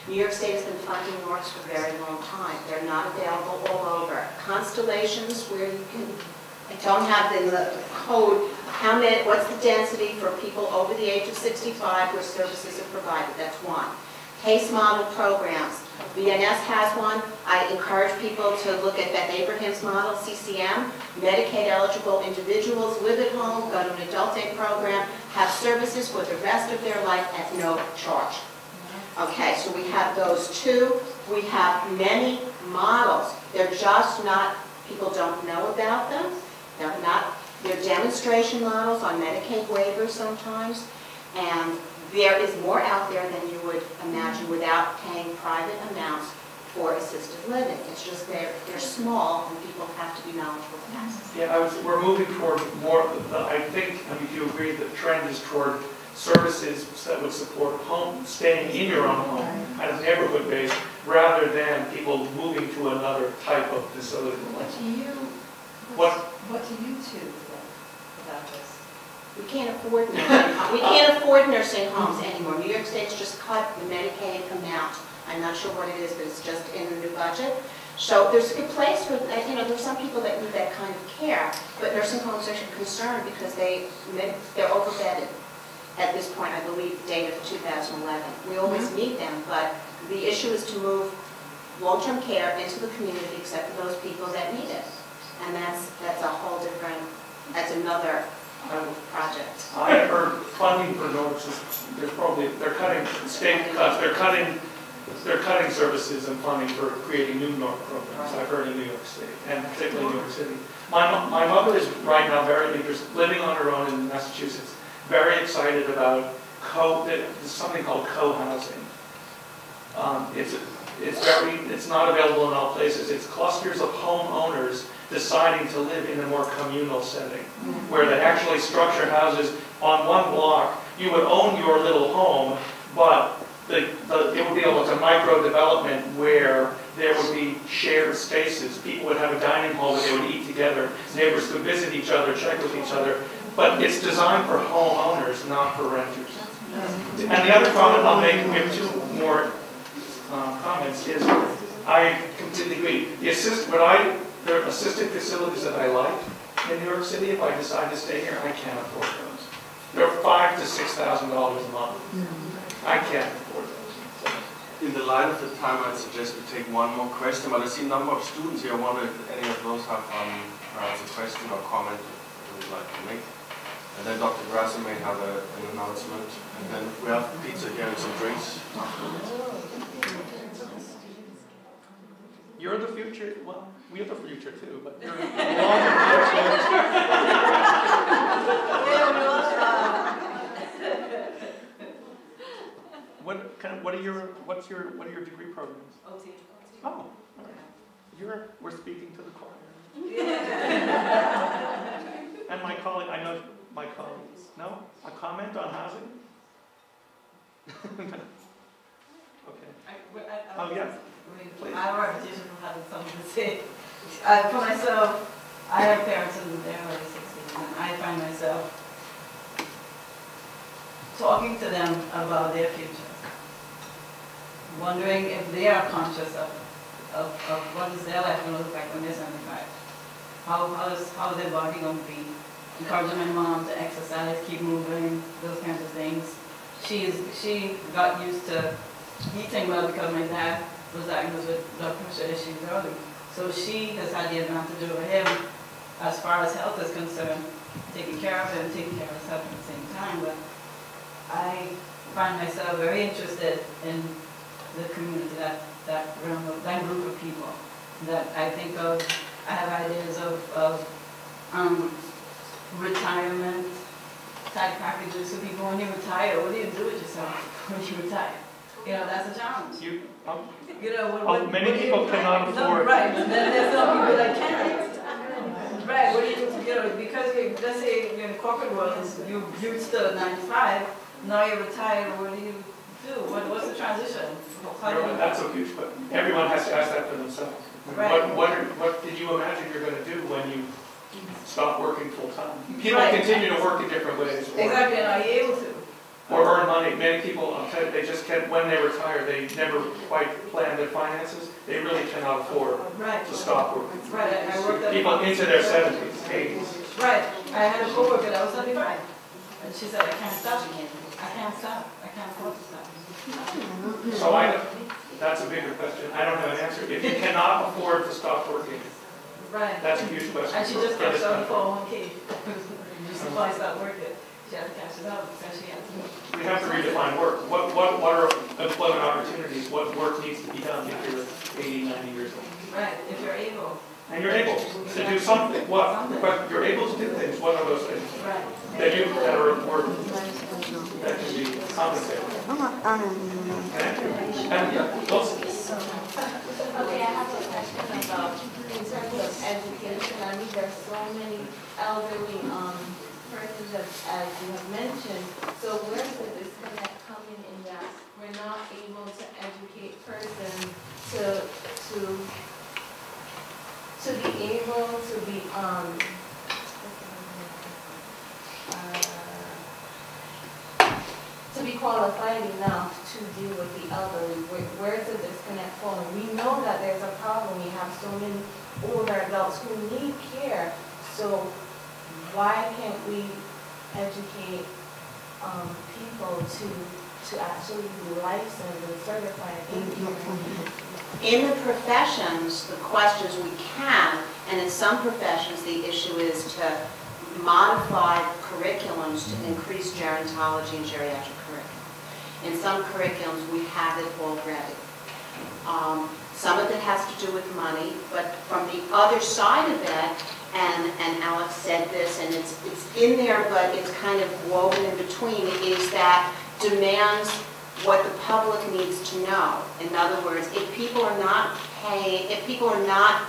New York State has been funding NORCs for a very long time. They're not available all over. Constellations where you can, I don't have the code, how many, what's the density for people over the age of 65 where services are provided, that's one. Case model programs. VNS has one. I encourage people to look at Beth Abraham's model, CCM. Medicaid eligible individuals live at home, go to an adult day program, have services for the rest of their life at no charge. Okay, so we have those two. We have many models. They're just not, people don't know about them. They're demonstration models on Medicaid waivers sometimes. And there is more out there than you would imagine without paying private amounts for assisted living. It's just they're small and people have to be knowledgeable of access.
Yeah, we're moving toward more, I think, I mean, do you agree the trend is toward services that would support home, staying in your own home, kind of neighborhood-based, rather than people moving to another type of facility.
What do you two think about this?
We can't afford nursing homes. We can't afford nursing homes anymore. New York State's just cut the Medicaid amount. I'm not sure what it is, but it's just in the new budget. So there's a good place for, you know, there's some people that need that kind of care, but nursing homes are concerned because they're overbedded at this point. I believe data for 2011. We always need them, but the issue is to move long-term care into the community, except for those people that need it, and that's a whole different. That's another project.
I heard funding for NORCs is they're cutting state cuts. They're cutting services and funding for creating new NORC programs. I've heard in New York State and particularly New York City. My mother is right now very interested, living on her own in Massachusetts, very excited about there's something called co-housing. It's not available in all places. It's clusters of homeowners deciding to live in a more communal setting, where they actually structure houses on one block. You would own your little home, but it would be able to micro-development where there would be shared spaces. People would have a dining hall where they would eat together. Neighbors could visit each other, check with each other. But it's designed for homeowners, not for renters. And the other comment I'll make, we have two more comments, is I completely agree. There are assisted facilities that I like in New York City. If I decide to stay here, I can't afford those. They're $5,000 to $6,000 a month. I can't afford those.
In the light of the time, I'd suggest we take one more question, but I see a number of students here. I wonder if any of those have perhaps a question or comment they would like to make. And then Dr. Grassi may have an announcement. And then we have pizza here and some drinks afterwards.
You're the future. Well, we're the future too, but you're the What are your degree programs?
OT.
Oh, all right. We're speaking to the choir. And my colleague, I know my colleagues. No? A comment on housing? Okay. Oh, yes.
I repetition from having something to say. For myself, I have parents in their early 60s, and I find myself talking to them about their future, wondering if they are conscious of what is their life going to look like when they're 75. How is their body going to be? Encouraging my mom to exercise, keep moving, those kinds of things. She got used to eating well because my dad was diagnosed with blood pressure issues early. So she has had the advantage over him as far as health is concerned, taking care of him, taking care of herself at the same time. But I find myself very interested in the community, that group of people that I think of. I have ideas of retirement type packages for people when you retire. What do you do with yourself when you retire? You know, that's a challenge.
Many people cannot afford.
Right, and then there's some people that can't. Right, what do you do? Because let's say you're in the corporate world, you're still at 95, now you're retired, what do you do? What's the transition?
That's a huge question. Everyone has to ask that for themselves. Right. What did you imagine you're going to do when you stop working full time? People continue to work in different ways.
Exactly, and are you able to?
or earn money. Many people, they just can't, when they retire, they never quite plan their finances. They really cannot afford to stop working.
Right, I worked at
People into their 70s, 80s.
Right, I had a coworker that was 75, and she said, I can't stop, I can't stop, I can't afford to stop.
So that's a bigger question. I don't have an answer. If you cannot afford to stop working,
Right.
that's a huge question.
And she just cashed out the 401k. Just before I stopped working, she had to cash it out because she had to.
We have to redefine work. What are employment opportunities? What work needs to be done if you're 80, 90 years old?
Right, if you're able.
And you're able to do something. What? But you're able to do things. What are those things?
Right.
That are work that can be compensated. Thank you. And yeah,
Okay, I have a question about, in terms of education, I mean, there's so many elderly persons as you have mentioned, so where's the disconnect coming in that we're not able to educate persons to be able to be, to be qualified enough to deal with the elderly? Where's the disconnect falling? We know that there's a problem. We have so many older adults who need care. So why can't we educate people to actually be licensed and certified in care?
In the professions, the questions we can, and in some professions, the issue is to modify curriculums to increase gerontology and geriatric curriculum. In some curriculums, we have it already. Some of it has to do with money, but from the other side of it, and Alex said this, and it's in there, but it's kind of woven in between, is that demands what the public needs to know. In other words, if people are not paying, if people are not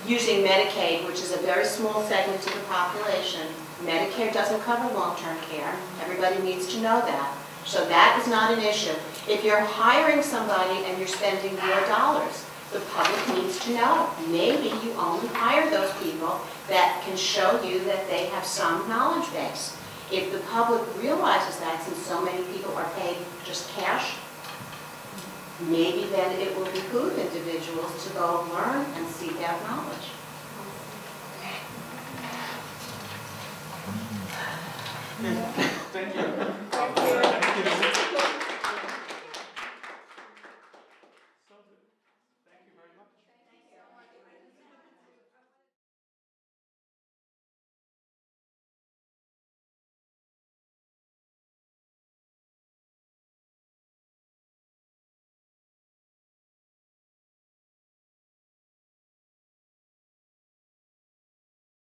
using Medicaid, which is a very small segment of the population, Medicare doesn't cover long-term care. Everybody needs to know that. So that is not an issue. If you're hiring somebody and you're spending more dollars, the public needs to know. Maybe you only hire those people that can show you that they have some knowledge base. If the public realizes that, since so many people are paid just cash, maybe then it will behoove individuals to go learn and seek out knowledge.
Thank you.